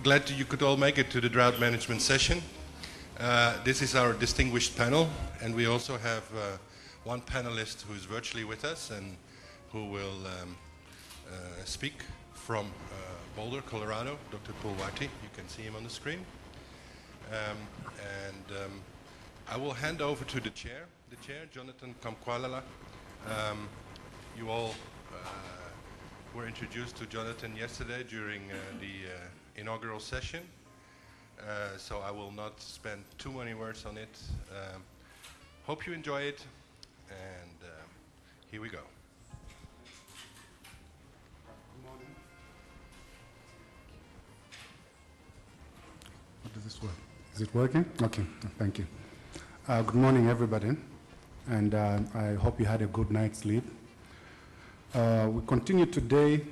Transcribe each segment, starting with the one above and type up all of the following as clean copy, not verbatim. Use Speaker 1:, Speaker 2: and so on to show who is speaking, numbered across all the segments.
Speaker 1: glad you could all make it to the drought management session. This is our distinguished panel, and we also have one panelist who is virtually with us and who will speak from Boulder, Colorado, Dr. Pulwati. You can see him on the screen. I will hand over to the chair, Jonathan Kamkwalala. You all were introduced to Jonathan yesterday during the inaugural session, so I will not spend too many words on it. Hope you enjoy it, and here we go.
Speaker 2: Good morning. How does this work? Is it working? Okay, thank you. Good morning, everybody, and I hope you had a good night's sleep. We continue today,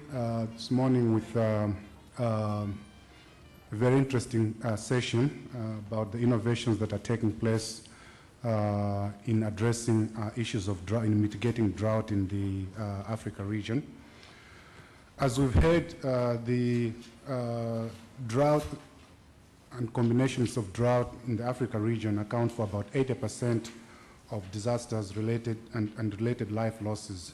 Speaker 2: this morning, with a very interesting session about the innovations that are taking place in addressing issues of drought, in mitigating drought in the Africa region. As we've heard, the drought and combinations of drought in the Africa region account for about 80% of disasters related and related life losses.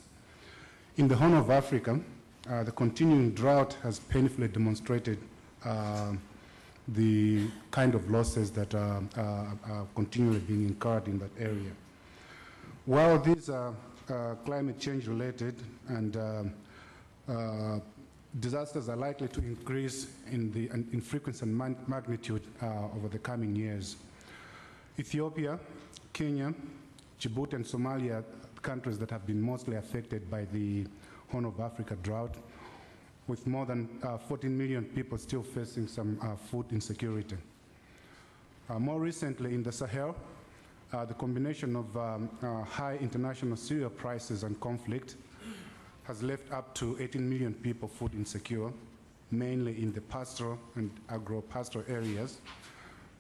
Speaker 2: In the Horn of Africa, the continuing drought has painfully demonstrated the kind of losses that are continually being incurred in that area. While these are climate change related and disasters are likely to increase in frequency and magnitude over the coming years. Ethiopia, Kenya, Djibouti, and Somalia are countries that have been mostly affected by the Horn of Africa drought, with more than 14 million people still facing some food insecurity. More recently, in the Sahel, the combination of high international cereal prices and conflict has left up to 18 million people food insecure, mainly in the pastoral and agro-pastoral areas,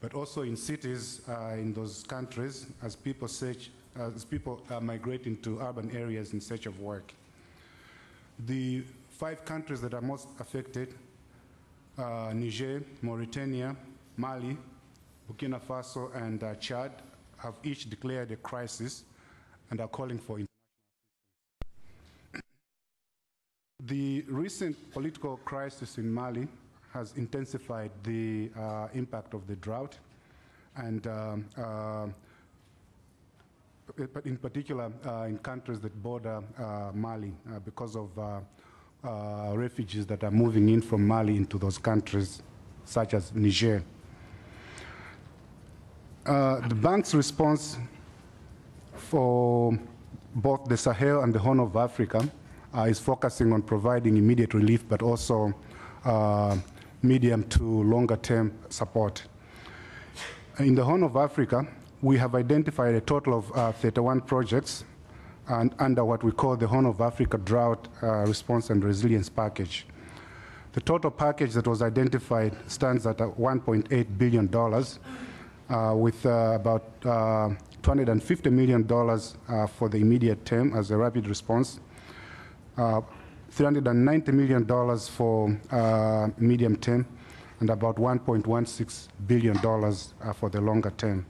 Speaker 2: but also in cities in those countries as people migrate into urban areas in search of work. The 5 countries that are most affected, Niger, Mauritania, Mali, Burkina Faso, and Chad, have each declared a crisis and are calling for international assistance. The recent political crisis in Mali has intensified the impact of the drought, and in particular in countries that border Mali because of refugees that are moving in from Mali into those countries, such as Niger. The bank's response for both the Sahel and the Horn of Africa is focusing on providing immediate relief, but also medium to longer term support. In the Horn of Africa, we have identified a total of 31 projects under what we call the Horn of Africa Drought Response and Resilience Package. The total package that was identified stands at $1.8 billion, with about $250 million for the immediate term as a rapid response, $390 million for medium term, and about $1.16 billion for the longer term.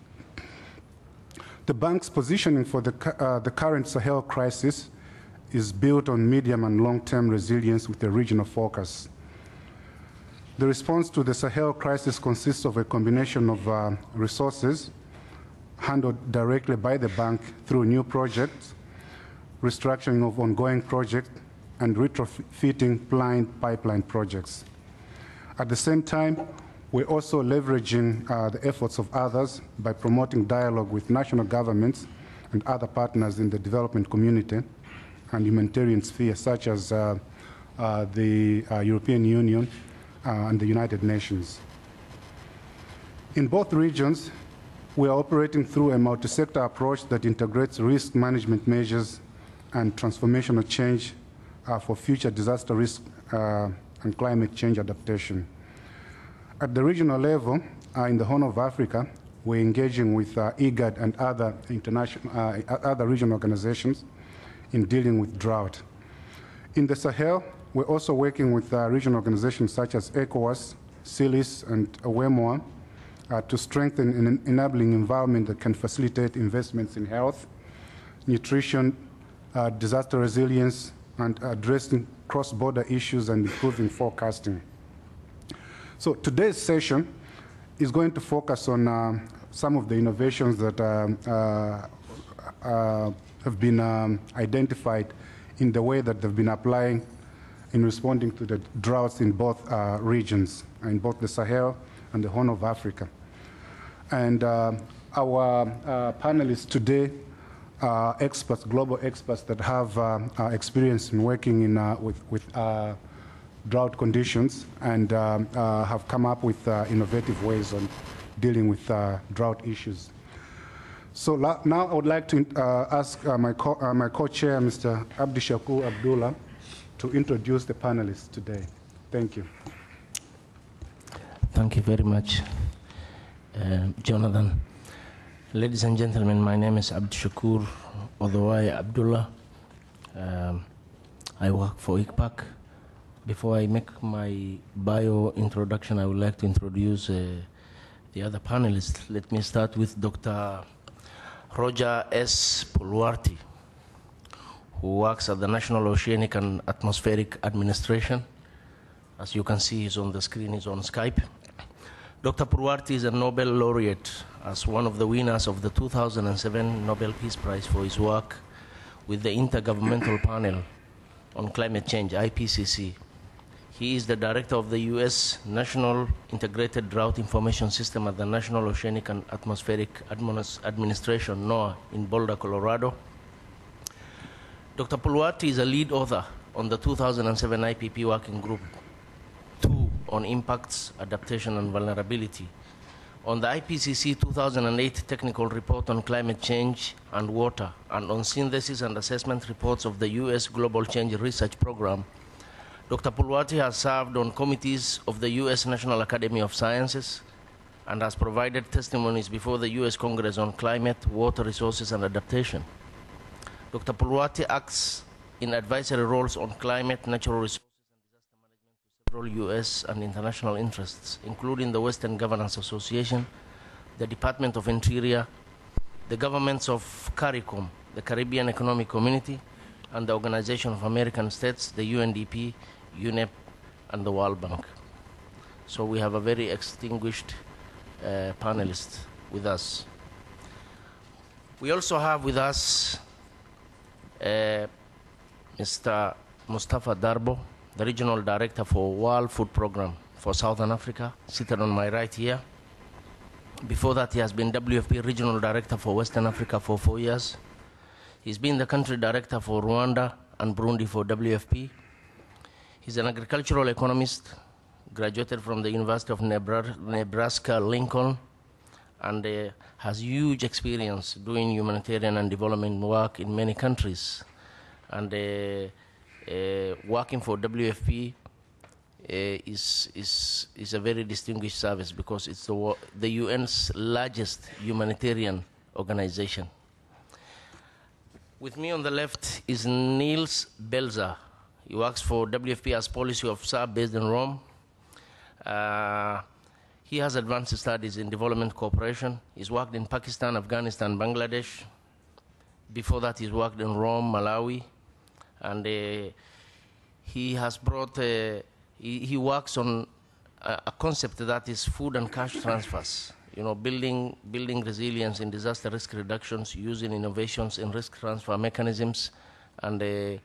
Speaker 2: The bank's positioning for the current Sahel crisis is built on medium and long-term resilience with a regional focus. The response to the Sahel crisis consists of a combination of resources handled directly by the bank through new projects, restructuring of ongoing projects, and retrofitting planned pipeline projects. At the same time, we're also leveraging the efforts of others by promoting dialogue with national governments and other partners in the development community and humanitarian sphere, such as the European Union and the United Nations. In both regions, we are operating through a multi-sector approach that integrates risk management measures and transformational change for future disaster risk and climate change adaptation. At the regional level, in the Horn of Africa, we're engaging with IGAD and other other regional organizations in dealing with drought. In the Sahel, we're also working with regional organizations such as ECOWAS, Silis, and Wemoa to strengthen an enabling environment that can facilitate investments in health, nutrition, disaster resilience, and addressing cross-border issues and improving forecasting. So today's session is going to focus on some of the innovations that have been identified in the way that they've been applying in responding to the droughts in both regions, in both the Sahel and the Horn of Africa. And our panelists today are experts, global experts that have experience in working in, with drought conditions and have come up with innovative ways on dealing with drought issues. So now I would like to ask my co-chair, Mr. Abdishakur Abdullah, to introduce the panelists today. Thank you.
Speaker 3: Thank you very much, Jonathan. Ladies and gentlemen, my name is Abdishakur Abdullah. I work for ICPAC. Before I make my bio introduction, I would like to introduce the other panelists. Let me start with Dr. Roger S. Pulwarti, who works at the National Oceanic and Atmospheric Administration. As you can see, he's on the screen, he's on Skype. Dr. Pulwarti is a Nobel laureate as one of the winners of the 2007 Nobel Peace Prize for his work with the Intergovernmental Panel on Climate Change, IPCC. He is the director of the U.S. National Integrated Drought Information System at the National Oceanic and Atmospheric Administration, NOAA, in Boulder, Colorado. Dr. Pulwarti is a lead author on the 2007 IPP Working Group 2 on Impacts, Adaptation, and Vulnerability, on the IPCC 2008 Technical Report on Climate Change and Water, and on Synthesis and Assessment Reports of the U.S. Global Change Research Program. Dr. Pulwarti has served on committees of the U.S. National Academy of Sciences and has provided testimonies before the U.S. Congress on climate, water resources, and adaptation. Dr. Pulwarti acts in advisory roles on climate, natural resources, and disaster management to several U.S. and international interests, including the Western Governance Association, the Department of Interior, the governments of CARICOM, the Caribbean Economic Community, and the Organization of American States, the UNDP, UNEP, and the World Bank. So we have a very extinguished panelist with us. We also have with us Mr. Mustafa Darbo, the Regional Director for World Food Program for Southern Africa, seated on my right here. Before that, he has been WFP Regional Director for Western Africa for 4 years. He's been the Country Director for Rwanda and Burundi for WFP. He's an agricultural economist, graduated from the University of Nebraska, Lincoln, and has huge experience doing humanitarian and development work in many countries. And working for WFP is a very distinguished service because it's the UN's largest humanitarian organization. With me on the left is Niels Belzer. He works for WFP as policy officer based in Rome. He has advanced studies in development cooperation. He's worked in Pakistan, Afghanistan, Bangladesh. Before that, he's worked in Rome, Malawi. And he has brought, he works on a concept that is food and cash transfers. You know, building resilience in disaster risk reductions, using innovations in risk transfer mechanisms, and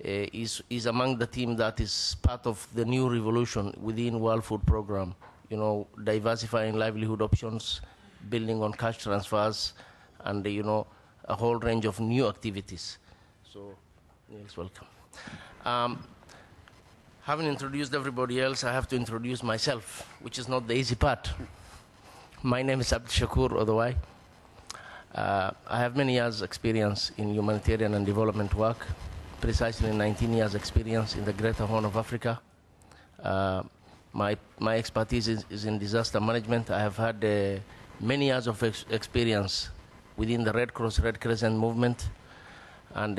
Speaker 3: is among the team that is part of the new revolution within World Food Program. You know, diversifying livelihood options, building on cash transfers, and you know, a whole range of new activities. So, Niels, welcome. Having introduced everybody else, I have to introduce myself, which is not the easy part. My name is Abdishakur Odowai. I have many years' experience in humanitarian and development work, precisely 19 years' experience in the Greater Horn of Africa. My expertise is in disaster management. I have had many years of experience within the Red Cross, Red Crescent movement. And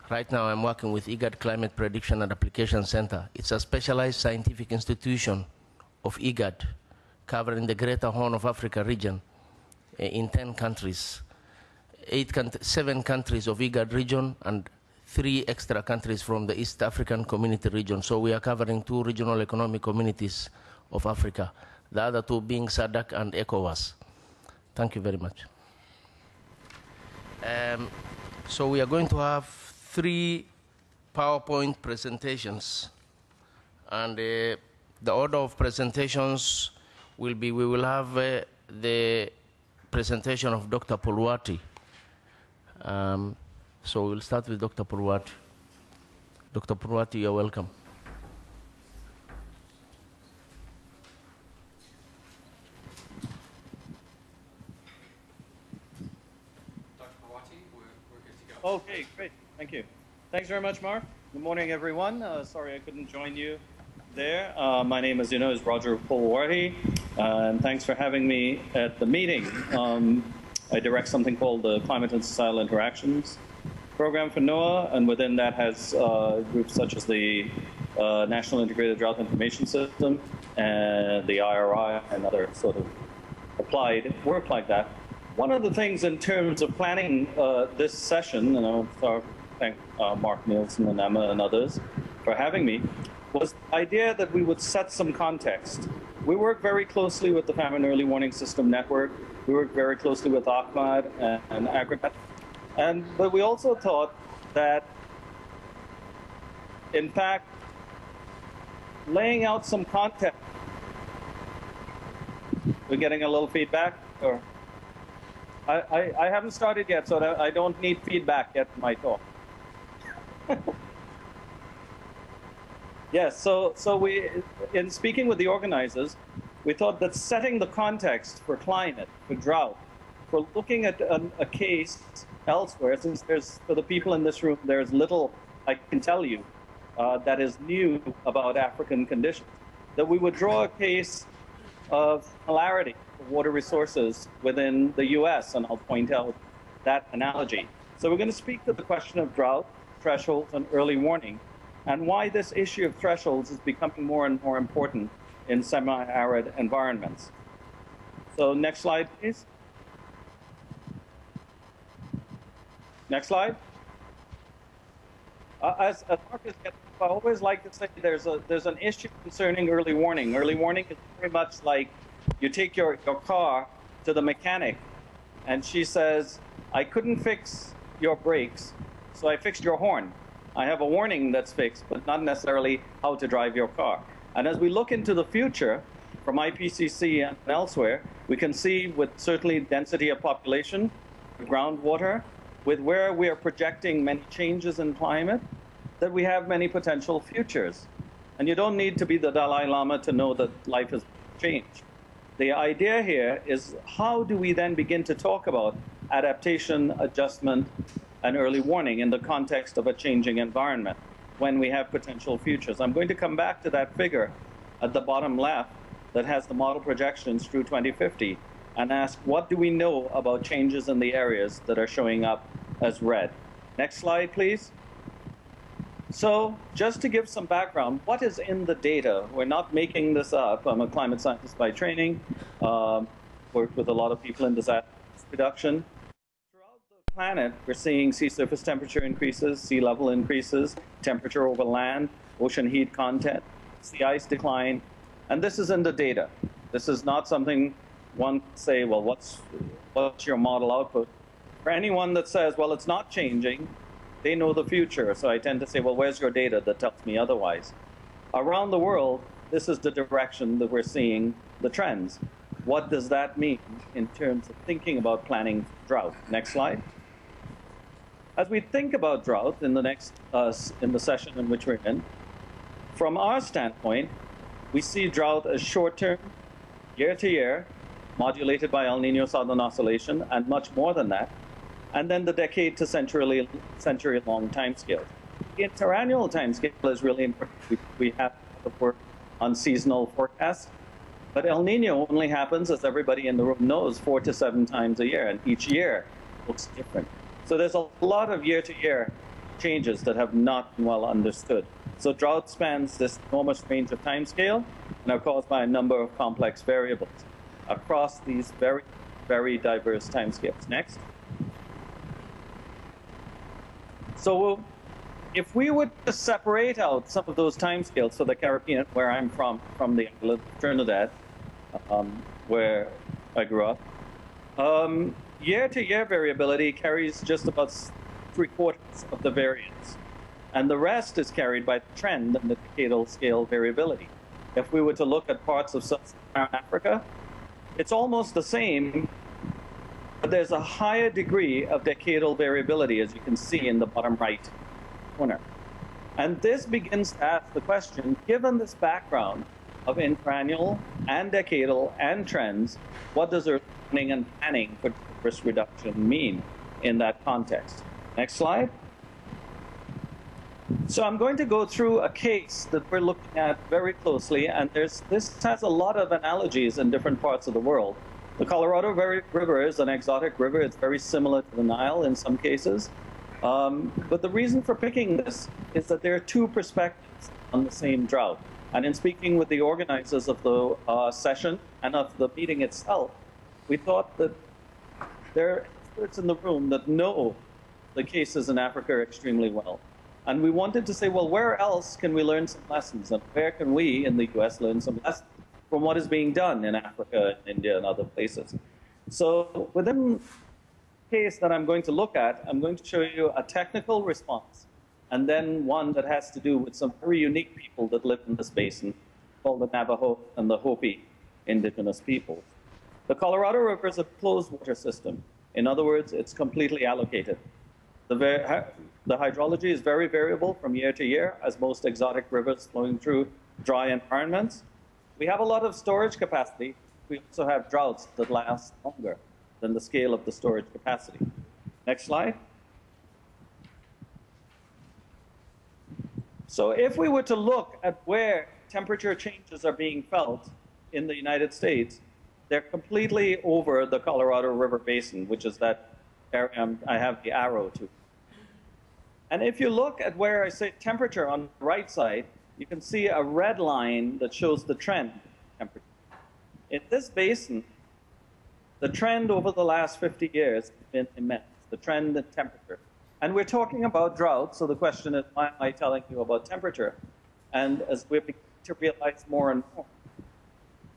Speaker 3: right now I'm working with IGAD Climate Prediction and Application Center. It's a specialized scientific institution of IGAD, covering the Greater Horn of Africa region in 10 countries, 7 countries of IGAD region, and 3 extra countries from the East African Community region. So we are covering 2 regional economic communities of Africa, the other 2 being SADC and ECOWAS. Thank you very much. So we are going to have 3 PowerPoint presentations, and the order of presentations will be, we will have the presentation of Dr. Pulwati. So we'll start with Dr. Pulwati. Dr. Pulwati, you're welcome.
Speaker 4: Dr. Pulwati, we're good to go.
Speaker 5: Okay, great. Thank you. Thanks very much, Mark. Good morning, everyone. Sorry I couldn't join you there. My name, as you know, is Roger Pulwati, and thanks for having me at the meeting. I direct something called the Climate and Societal Interactions program for NOAA, and within that has groups such as the National Integrated Drought Information System and the IRI and other sort of applied work like that. One of the things in terms of planning this session, and I'll thank Mark Nielsen and Emma and others for having me, was the idea that we would set some context. We work very closely with the Famine Early Warning System Network. We work very closely with ACMAD and AgriNet. But we also thought that, in fact, laying out some context. We're getting a little feedback? Or I haven't started yet, so I don't need feedback yet in my talk. Yes, so we, in speaking with the organizers, we thought that setting the context for climate, for drought, for looking at a case elsewhere, since there's, for the people in this room, there's little I can tell you that is new about African conditions, that we would draw a case of similarity of water resources within the US, and I'll point out that analogy. So we're going to speak to the question of drought, thresholds, and early warning, and why this issue of thresholds is becoming more and more important in semi-arid environments. So next slide, please. Next slide. As Marcus gets, I always like to say there's an issue concerning early warning. Early warning is very much like you take your car to the mechanic, and she says, I couldn't fix your brakes, so I fixed your horn. I have a warning that's fixed, but not necessarily how to drive your car. And as we look into the future, from IPCC and elsewhere, we can see with certainly density of population, groundwater, with where we are projecting many changes in climate, that we have many potential futures. And you don't need to be the Dalai Lama to know that life has changed. The idea here is, how do we then begin to talk about adaptation, adjustment, and early warning in the context of a changing environment when we have potential futures? I'm going to come back to that figure at the bottom left that has the model projections through 2050 and ask, what do we know about changes in the areas that are showing up as red? Next slide, please. So just to give some background, what is in the data? We're not making this up. I'm a climate scientist by training, worked with a lot of people in disaster reduction. Throughout the planet, we're seeing sea surface temperature increases, sea level increases, temperature over land, ocean heat content, sea ice decline, and this is in the data. This is not something one can say, well, what's your model output? For anyone that says, well, it's not changing, they know the future. So I tend to say, well, where's your data that tells me otherwise? Around the world, this is the direction that we're seeing the trends. What does that mean in terms of thinking about planning drought? Next slide. As we think about drought in the next, in the session in which we're in, from our standpoint, we see drought as short-term, year-to-year, modulated by El Nino Southern Oscillation, and much more than that, and then the decade to century-long time scale. The interannual time scale is really important. We have to work on seasonal forecasts, but El Nino only happens, as everybody in the room knows, 4 to 7 times a year, and each year looks different. So there's a lot of year-to-year changes that have not been well understood. So drought spans this enormous range of timescale and are caused by a number of complex variables across these very, very diverse timescales. Next. So if we would to separate out some of those timescales for the Caribbean, where I'm from the island of Trinidad, where I grew up, year-to-year variability carries just about 3/4 of the variance. And the rest is carried by the trend and the decadal scale variability. If we were to look at parts of sub-Saharan Africa, it's almost the same, but there's a higher degree of decadal variability, as you can see in the bottom right corner. And this begins to ask the question, given this background of interannual and decadal and trends, what does early warning and planning for risk reduction mean in that context? Next slide. So I'm going to go through a case that we're looking at very closely, and this has a lot of analogies in different parts of the world. The Colorado River is an exotic river. It's very similar to the Nile in some cases. But the reason for picking this is that there are two perspectives on the same drought. And in speaking with the organizers of the session and of the meeting itself, we thought that there are experts in the room that know the cases in Africa extremely well. And we wanted to say, well, where else can we learn some lessons? And where can we in the US learn some lessons from what is being done in Africa, and India, and other places? So within the case that I'm going to look at, I'm going to show you a technical response, and then one that has to do with some very unique people that live in this basin, called the Navajo and the Hopi indigenous peoples. The Colorado River is a closed water system. In other words, it's completely allocated. The hydrology is very variable from year to year, as most exotic rivers flowing through dry environments. We have a lot of storage capacity. We also have droughts that last longer than the scale of the storage capacity. Next slide. So if we were to look at where temperature changes are being felt in the United States, they're completely over the Colorado River Basin, which is that area I have the arrow to. And if you look at where I say temperature on the right side, you can see a red line that shows the trend temperature. In this basin, the trend over the last 50 years has been immense, the trend in temperature. And we're talking about drought, so the question is, why am I telling you about temperature? And as we're beginning to realize more and more,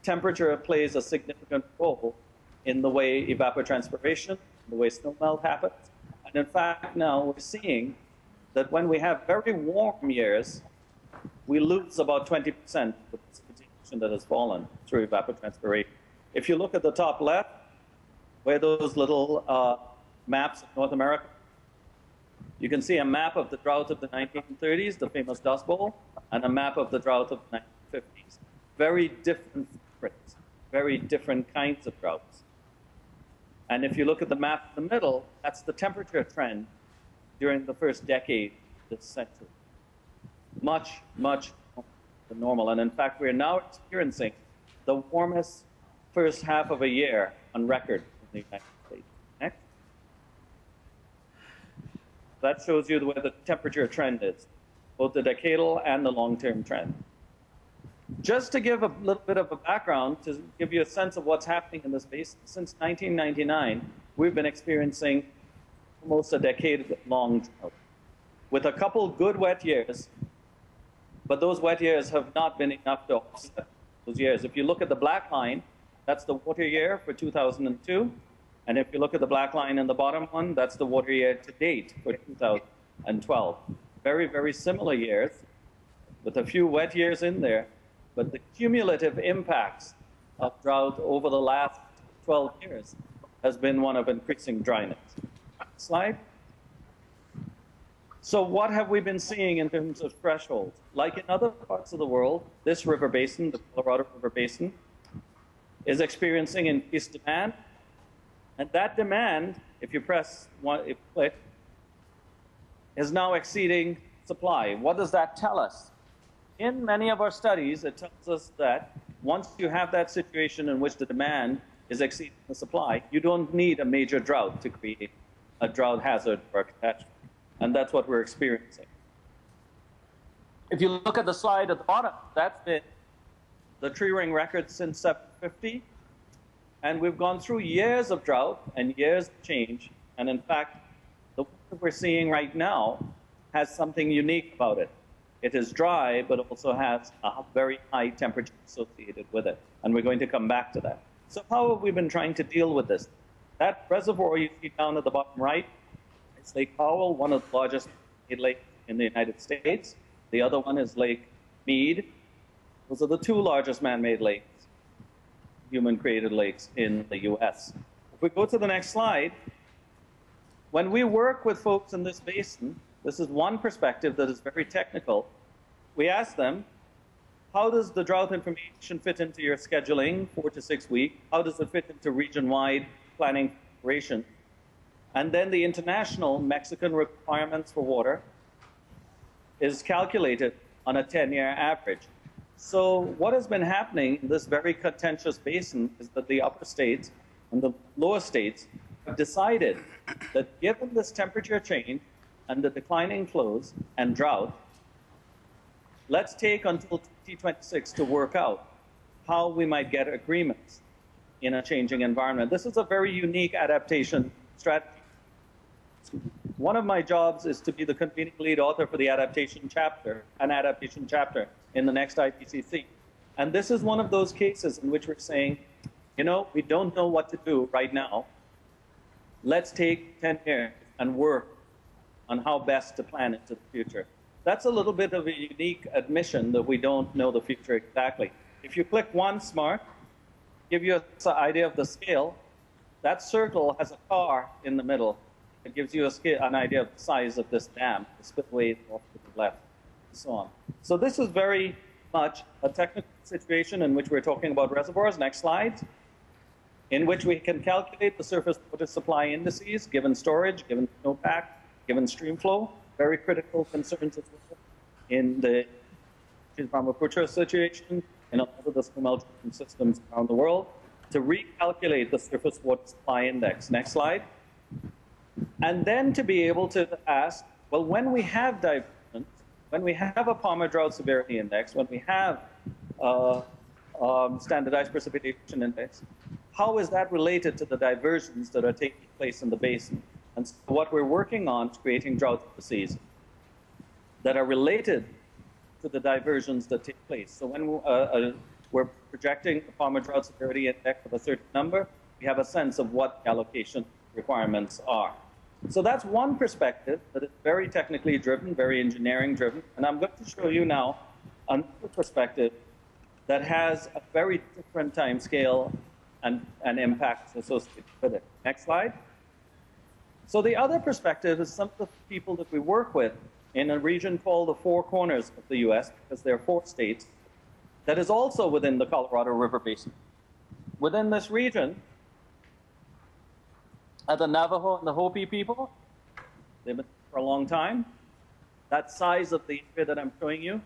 Speaker 5: temperature plays a significant role in the way evapotranspiration, the way snowmelt happens. And in fact, now we're seeing that when we have very warm years, we lose about 20% of the precipitation that has fallen through evapotranspiration. If you look at the top left, where those little maps of North America, you can see a map of the drought of the 1930s, the famous Dust Bowl, and a map of the drought of the 1950s. Very different footprints, very different kinds of droughts. And if you look at the map in the middle, that's the temperature trend during the first decade of this century. Much, much more than normal. And in fact, we're now experiencing the warmest first half of a year on record in the United States. Next. That shows you where the temperature trend is, both the decadal and the long-term trend. Just to give a little bit of a background, to give you a sense of what's happening in this basin, since 1999, we've been experiencing almost a decade-long drought, with a couple good wet years, but those wet years have not been enough to offset those years. If you look at the black line, that's the water year for 2002, and if you look at the black line in the bottom one, that's the water year to date for 2012. Very, very similar years, with a few wet years in there, but the cumulative impacts of drought over the last 12 years has been one of increasing dryness. Slide. So what have we been seeing in terms of thresholds? Like in other parts of the world, this river basin, the Colorado River Basin, is experiencing increased demand. And that demand, if you press one, if you click, is now exceeding supply. What does that tell us? In many of our studies, it tells us that once you have that situation in which the demand is exceeding the supply, you don't need a major drought to create a drought hazard or a catastrophe. And that's what we're experiencing. If you look at the slide at the bottom, that's been the tree ring record since 750. And we've gone through years of drought and years of change. And in fact, the one that we're seeing right now has something unique about it. It is dry, but also has a very high temperature associated with it. And we're going to come back to that. So how have we been trying to deal with this? That reservoir you see down at the bottom right, it's Lake Powell, one of the largest lakes in the United States. The other one is Lake Mead. Those are the two largest man-made lakes, human-created lakes in the US. If we go to the next slide, when we work with folks in this basin, this is one perspective that is very technical. We ask them, how does the drought information fit into your scheduling, 4 to 6 weeks? How does it fit into region-wide planning preparation? And then the international Mexican requirements for water is calculated on a 10-year average. So what has been happening in this very contentious basin is that the upper states and the lower states have decided that given this temperature change and the declining flows and drought, let's take until 2026 to work out how we might get agreements in a changing environment. This is a very unique adaptation strategy. One of my jobs is to be the convening lead author for the adaptation chapter, an adaptation chapter in the next IPCC. And this is one of those cases in which we're saying, you know, we don't know what to do right now. Let's take 10 years and work on how best to plan into the future. That's a little bit of a unique admission that we don't know the future exactly. If you click once, Mark, give you an idea of the scale. That circle has a car in the middle. It gives you an idea of the size of this dam, the spillway off to the left, and so on. So this is very much a technical situation in which we're talking about reservoirs. Next slide. In which we can calculate the surface water supply indices, given storage, given snowpack, given stream flow. Very critical concerns as well in the Brahmaputra situation, in a lot of the snow systems around the world, to recalculate the surface water supply index. Next slide. And then to be able to ask, well, when we have divergence, when we have a Palmer Drought Severity Index, when we have standardized precipitation index, how is that related to the diversions that are taking place in the basin? And so what we're working on is creating drought indices that are related to the diversions that take place. So when we're projecting the Palmer Drought Severity Index of a certain number, we have a sense of what the allocation requirements are. So that's one perspective that is very technically driven, very engineering driven. And I'm going to show you now another perspective that has a very different time scale and impacts associated with it. Next slide. So the other perspective is some of the people that we work with in a region called the Four Corners of the US, because there are 4 states, that is also within the Colorado River Basin. Within this region, the Navajo and the Hopi people, they've been for a long time. That size of the area that I'm showing you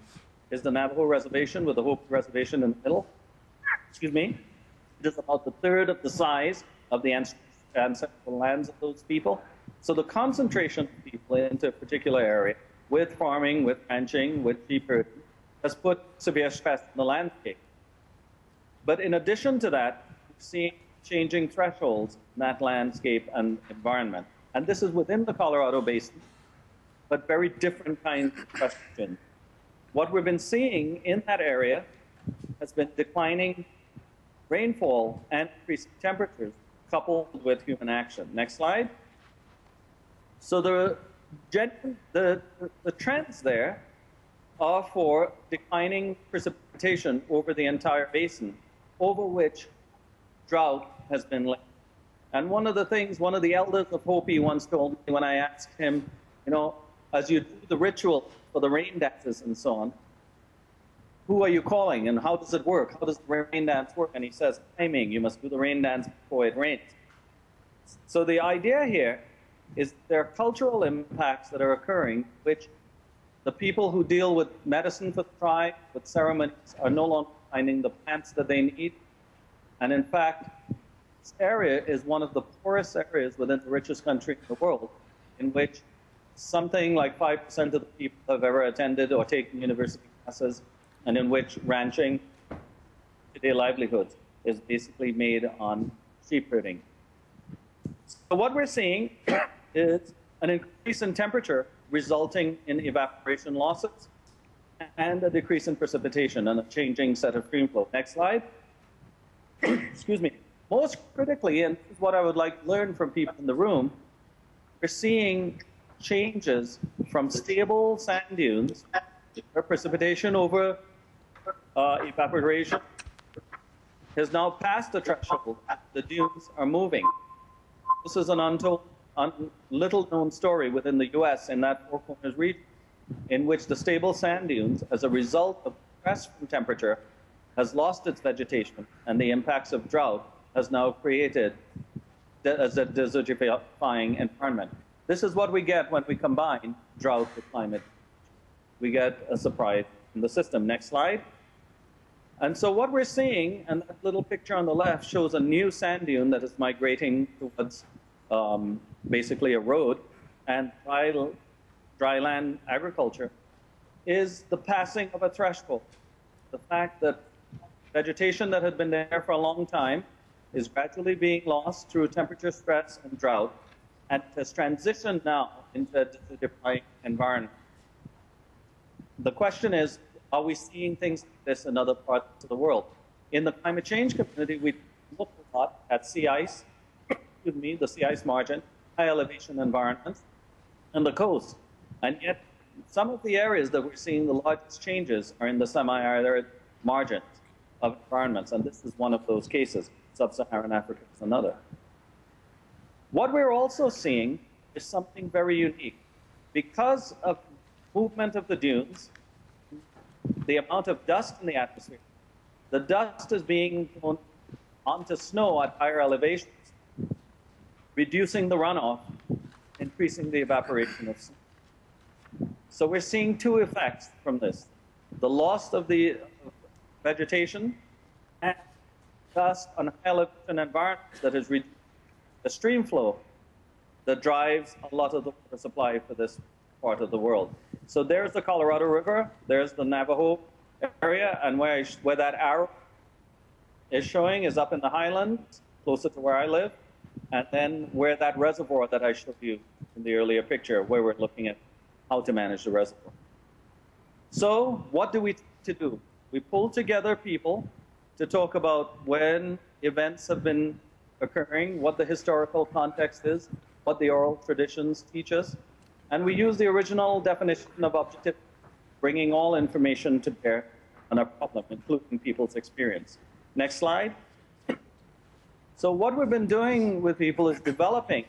Speaker 5: is the Navajo Reservation with the Hopi Reservation in the middle. Excuse me. It is about the third of the size of the ancestral lands of those people. So the concentration of people into a particular area, with farming, with ranching, with sheep herding, has put severe stress on the landscape. But in addition to that, we've seen changing thresholds in that landscape and environment. And this is within the Colorado Basin, but very different kinds of questions. What we've been seeing in that area has been declining rainfall and increasing temperatures coupled with human action. Next slide. So the trends there are for declining precipitation over the entire basin, over which drought has been linked. And one of the elders of Hopi once told me when I asked him, you know, as you do the ritual for the rain dances and so on, who are you calling and how does it work? How does the rain dance work? And he says, timing, you must do the rain dance before it rains. So the idea here is there are cultural impacts that are occurring, which the people who deal with medicine for the tribe, with ceremonies, are no longer finding the plants that they need. And in fact, this area is one of the poorest areas within the richest country in the world, in which something like 5% of the people have ever attended or taken university classes, and in which ranching, their livelihood, is basically made on sheep herding. So what we're seeing is an increase in temperature resulting in evaporation losses and a decrease in precipitation and a changing set of stream flow. Next slide. Excuse me. Most critically, and this is what I would like to learn from people in the room, we're seeing changes from stable sand dunes, where precipitation over evaporation has now passed the threshold. The dunes are moving. This is an untold, little known story within the US in that Four Corners region, in which the stable sand dunes, as a result of stress from temperature, has lost its vegetation, and the impacts of drought has now created as a desertifying environment. This is what we get when we combine drought with climate. We get a surprise in the system. Next slide. And so what we're seeing, and that little picture on the left shows a new sand dune that is migrating towards basically a road, and dryland agriculture, is the passing of a threshold. The fact that vegetation that had been there for a long time is gradually being lost through temperature stress and drought, and has transitioned now into a desertifying environment. The question is, are we seeing things like this in other parts of the world? In the climate change community, we look a lot at sea ice, the sea ice margin, high elevation environments, and the coast. And yet, some of the areas that we're seeing the largest changes are in the semi-arid margins of environments, and this is one of those cases. Sub-Saharan Africa is another. What we're also seeing is something very unique. Because of movement of the dunes, the amount of dust in the atmosphere, the dust is being thrown onto snow at higher elevations, reducing the runoff, increasing the evaporation of snow. So we're seeing two effects from this. The loss of the vegetation and dust on high elevation environments that has reduced the stream flow that drives a lot of the water supply for this part of the world. So there's the Colorado River, there's the Navajo area, and where that arrow is showing is up in the highlands, closer to where I live, and then where that reservoir that I showed you in the earlier picture, where we're looking at how to manage the reservoir. So what do we need to do? We pull together people to talk about when events have been occurring, what the historical context is, what the oral traditions teach us, and we use the original definition of objectivity, bringing all information to bear on a problem, including people's experience. Next slide. So what we've been doing with people is developing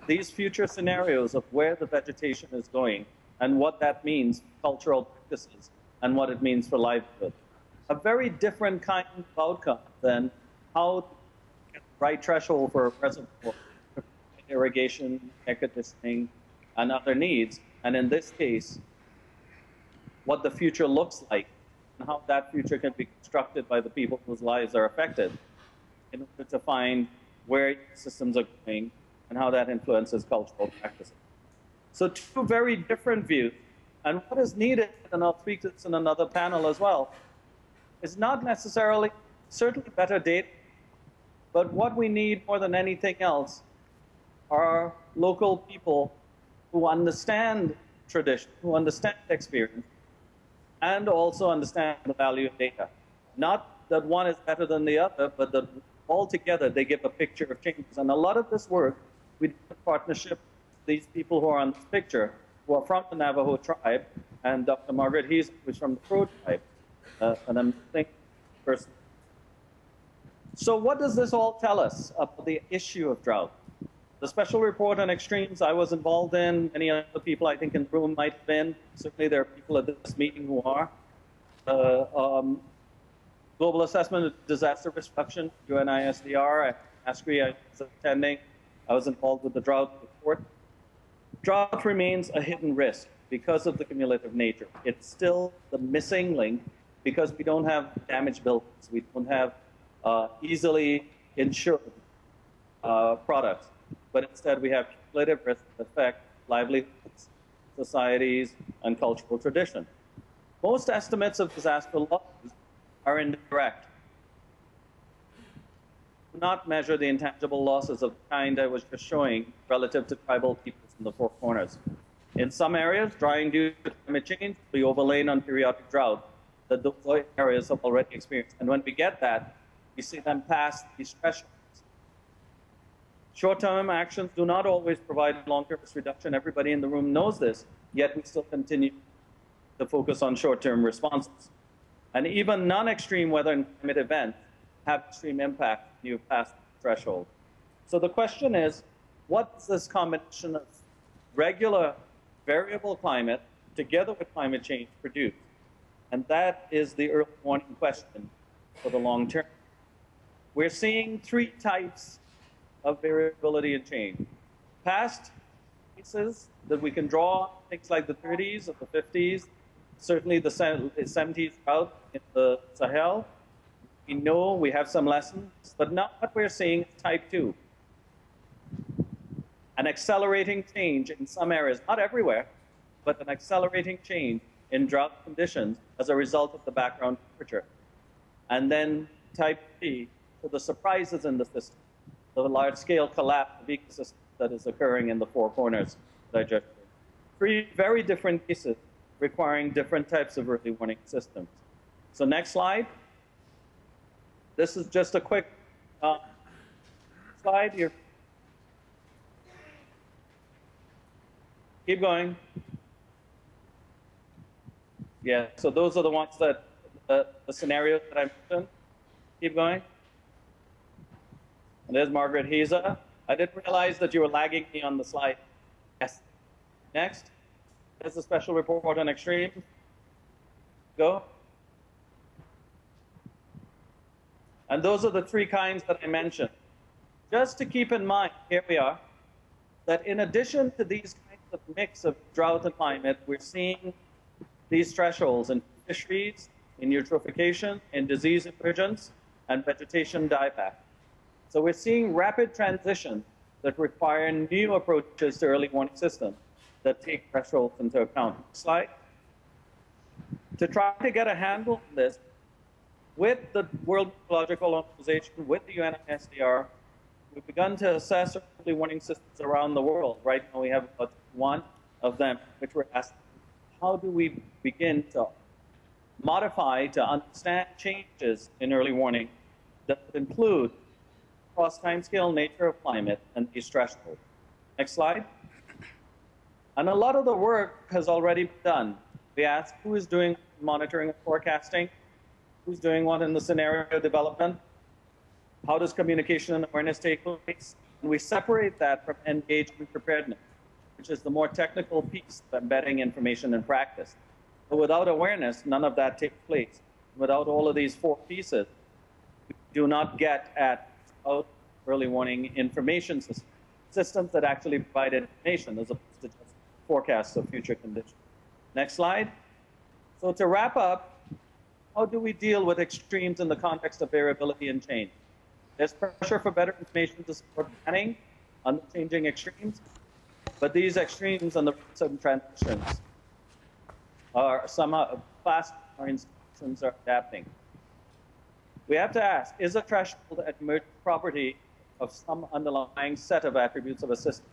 Speaker 5: these future scenarios of where the vegetation is going and what that means for cultural practices and what it means for livelihood. A very different kind of outcome than how to get the right threshold for a reservoir, irrigation, air conditioning, and other needs. And in this case, what the future looks like and how that future can be constructed by the people whose lives are affected in order to find where systems are going and how that influences cultural practices. So two very different views. And what is needed, and I'll speak to this in another panel as well, is not necessarily, certainly better data, but what we need more than anything else are local people who understand tradition, who understand experience, and also understand the value of data. Not that one is better than the other, but that altogether they give a picture of changes. And a lot of this work, we do in partnership with these people who are on this picture, who are from the Navajo tribe, and Dr. Margaret Hees, who's from the Crow tribe, and I'm thinking person. So what does this all tell us about the issue of drought? The special report on extremes I was involved in, many other people I think in the room might have been, certainly there are people at this meeting who are. Global Assessment of Disaster Risk Reduction, UNISDR, ASCRI I was attending. I was involved with the drought report. Drought remains a hidden risk because of the cumulative nature. It's still the missing link because we don't have damaged buildings. We don't have easily insured products. But instead we have cumulative risk effect livelihoods, societies, and cultural tradition. Most estimates of disaster losses are indirect. Do not measure the intangible losses of the kind I was just showing relative to tribal peoples in the Four Corners. In some areas, drying due to climate change will be overlain on periodic drought that those areas have already experienced. And when we get that, we see them pass these thresholds. Short-term actions do not always provide long-term risk reduction. Everybody in the room knows this, yet we still continue to focus on short-term responses. And even non-extreme weather and climate events have extreme impact when you pass the threshold. So the question is, what does this combination of regular variable climate together with climate change produce? And that is the early warning question for the long term. We're seeing three types of variability and change. Past cases that we can draw, things like the 30s or the 50s, certainly the 70s drought in the Sahel. We know we have some lessons, but now what we're seeing is type 2. An accelerating change in some areas, not everywhere, but an accelerating change in drought conditions as a result of the background temperature. And then type 3, so the surprises in the system, the large-scale collapse of ecosystems that is occurring in the Four Corners that I just showed. Three very different cases requiring different types of early warning systems. So next slide. This is just a quick slide here. Keep going. Yeah, so those are the ones that, the scenarios that I mentioned. Keep going. And there's Margaret Heza. I didn't realize that you were lagging me on the slide. Yes. Next. There's a special report on extreme. Go. And those are the three kinds that I mentioned. Just to keep in mind, here we are, that in addition to these kinds of mix of drought and climate, we're seeing these thresholds in fisheries, in eutrophication, in disease emergence, and vegetation dieback. So we're seeing rapid transitions that require new approaches to early warning systems that take thresholds into account. Slide. To try to get a handle on this, with the World Meteorological Organization, with the UNSDR, we've begun to assess early warning systems around the world. Right now we have about one of them, which we're asking, how do we begin to modify to understand changes in early warning that would include cross timescale nature of climate and these thresholds. Next slide. And a lot of the work has already been done. We asked who is doing monitoring and forecasting, who's doing what in the scenario development, how does communication and awareness take place, and we separate that from engagement preparedness, which is the more technical piece of embedding information in practice. But without awareness, none of that takes place. Without all of these four pieces, we do not get at early warning information systems that actually provide information as opposed to just forecasts of future conditions. Next slide. So to wrap up, how do we deal with extremes in the context of variability and change? There's pressure for better information to support planning on the changing extremes, but these extremes and the sudden transitions are somehow fast, our institutions are adapting. We have to ask, is a threshold an emergent property of some underlying set of attributes of a system?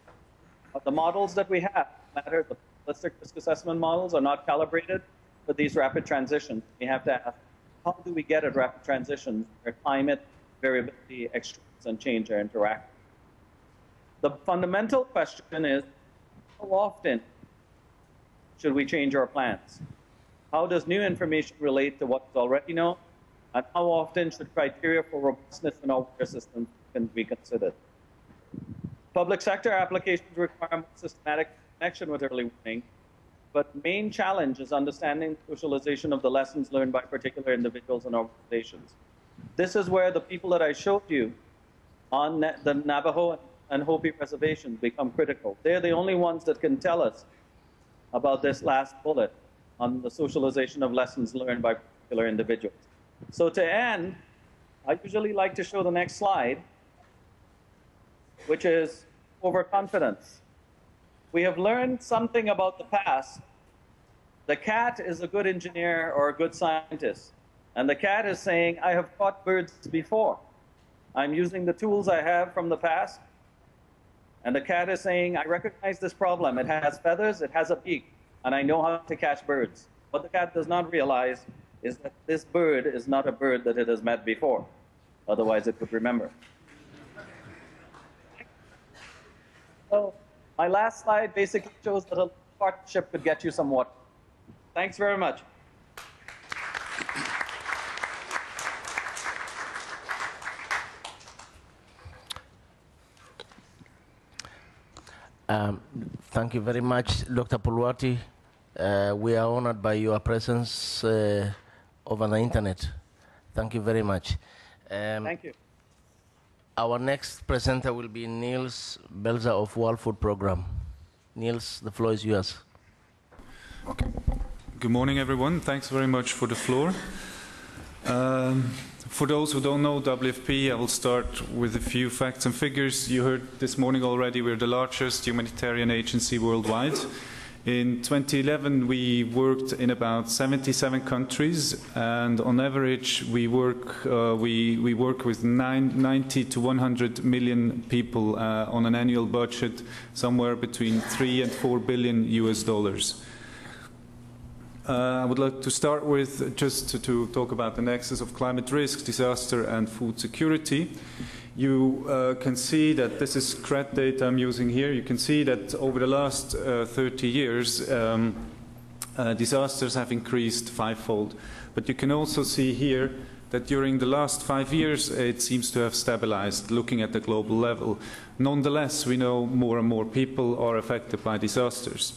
Speaker 5: The models that we have matter, the holistic risk assessment models are not calibrated for these rapid transitions. We have to ask, how do we get at rapid transitions where climate, variability, extremes, and change are interacting? The fundamental question is, how often should we change our plans? How does new information relate to what's already known? And how often should criteria for robustness in our water system be considered? Public sector applications require more systematic connection with early warning, but main challenge is understanding the socialization of the lessons learned by particular individuals and organizations. This is where the people that I showed you on the Navajo and Hopi reservations become critical. They're the only ones that can tell us about this last bullet on the socialization of lessons learned by particular individuals. So to end, I usually like to show the next slide, which is overconfidence. we have learned something about the past. The cat is a good engineer or a good scientist. And the cat is saying, I have caught birds before. I'm using the tools I have from the past. And the cat is saying, I recognize this problem. It has feathers, it has a beak, and I know how to catch birds. What the cat does not realize is that this bird is not a bird that it has met before. Otherwise, it would remember. So my last slide basically shows that a partnership could get you some water. Thanks very much.
Speaker 3: Thank you very much, Dr. Pulwati. We are honored by your presence over the internet. Thank you very much.
Speaker 5: Thank you.
Speaker 3: Our next presenter will be Niels Belzer of World Food Program. Niels, the floor is yours.
Speaker 6: Okay. Good morning, everyone. Thanks very much for the floor. For those who don't know WFP, I will start with a few facts and figures. You heard this morning already, we're the largest humanitarian agency worldwide. In 2011, we worked in about 77 countries, and on average, we work with 90 to 100 million people on an annual budget, somewhere between 3 and 4 billion US dollars. I would like to start with just to talk about the nexus of climate risk, disaster, and food security. You can see that this is CRED data I'm using here. You can see that over the last 30 years, disasters have increased fivefold. But you can also see here that during the last 5 years, it seems to have stabilized, looking at the global level. Nonetheless, we know more and more people are affected by disasters.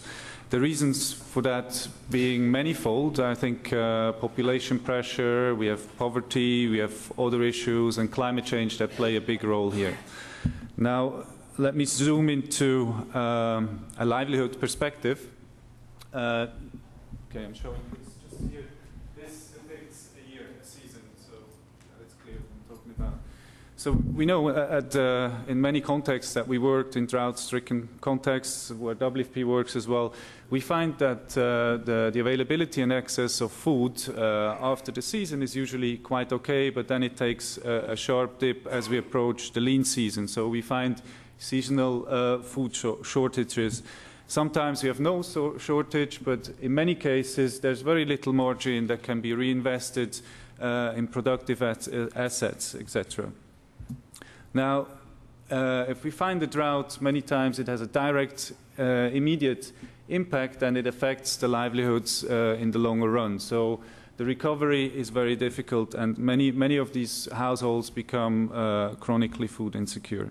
Speaker 6: The reasons for that being manifold, I think population pressure, we have poverty, we have other issues, and climate change that play a big role here. Now, let me zoom into a livelihood perspective. Okay, I'm showing this just here. This depicts a year, a season, so it's clear what I'm talking about. So we know in many contexts that we worked in drought-stricken contexts, where WFP works as well, we find that the availability and access of food after the season is usually quite okay, but then it takes a sharp dip as we approach the lean season. So we find seasonal food shortages. Sometimes we have no shortage, but in many cases there's very little margin that can be reinvested in productive assets, etc. Now, if we find a drought, many times it has a direct, immediate impact, and it affects the livelihoods in the longer run. So the recovery is very difficult, and many of these households become chronically food insecure.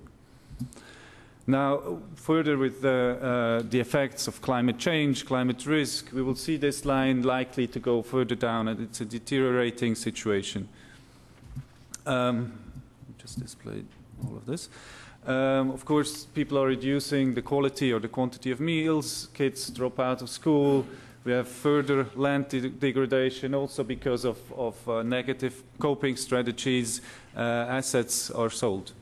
Speaker 6: Now, further with the effects of climate change, climate risk, we will see this line likely to go further down, and it's a deteriorating situation. Just display all of this. Of course, people are reducing the quality or the quantity of meals, kids drop out of school, we have further land degradation also because of negative coping strategies, assets are sold.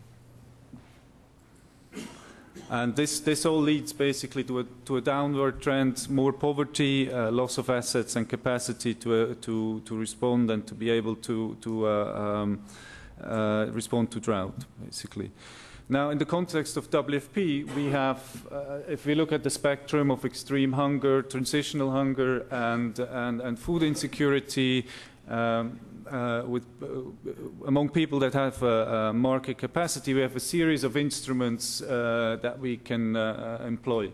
Speaker 6: And this all leads basically to a downward trend, more poverty, loss of assets and capacity to respond and to be able to respond to drought, basically. Now, in the context of WFP, we have, if we look at the spectrum of extreme hunger, transitional hunger, and food insecurity, among people that have market capacity, we have a series of instruments that we can employ.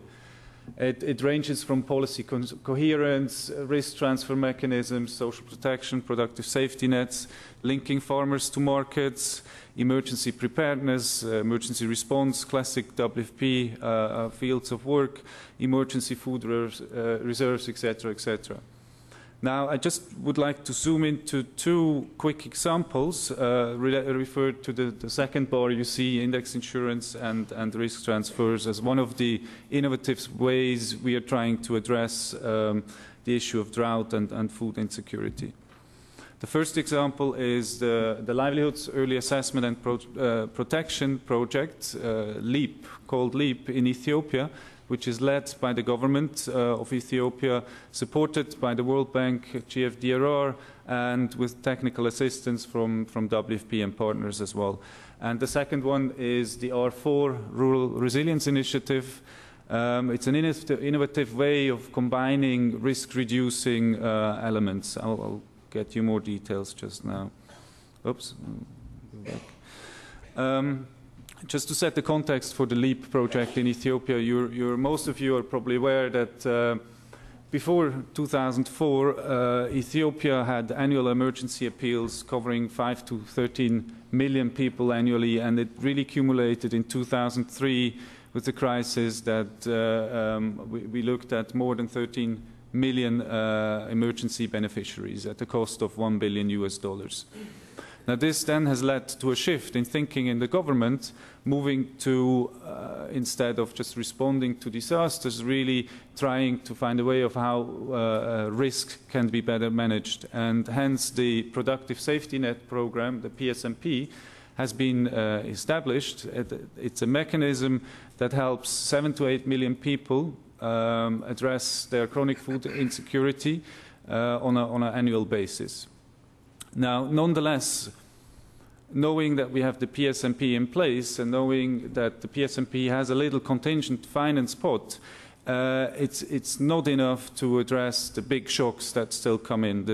Speaker 6: It ranges from policy coherence, risk transfer mechanisms, social protection, productive safety nets, linking farmers to markets, emergency preparedness, emergency response, classic WFP fields of work, emergency food reserves, etc., etc. Now, I just would like to zoom into two quick examples referred to the second bar. You see index insurance and risk transfers as one of the innovative ways we are trying to address the issue of drought and food insecurity. The first example is the Livelihoods Early Assessment and Protection Project, LEAP, called LEAP in Ethiopia, which is led by the government of Ethiopia, supported by the World Bank, GFDRR, and with technical assistance from WFP and partners as well. And the second one is the R4 Rural Resilience Initiative. It's an innovative way of combining risk-reducing elements. I'll get you more details just now. Oops. Go back. Just to set the context for the LEAP project in Ethiopia, most of you are probably aware that before 2004, Ethiopia had annual emergency appeals covering 5 to 13 million people annually, and it really accumulated in 2003 with the crisis that we looked at more than 13 million emergency beneficiaries at a cost of $1 billion US. Now this then has led to a shift in thinking in the government, moving to, instead of just responding to disasters, really trying to find a way of how risk can be better managed. And hence the Productive Safety Net program, the PSNP, has been established. It's a mechanism that helps 7 to 8 million people address their chronic food insecurity on an annual basis. Now, nonetheless, knowing that we have the PSNP in place and knowing that the PSNP has a little contingent finance pot, it's not enough to address the big shocks that still come in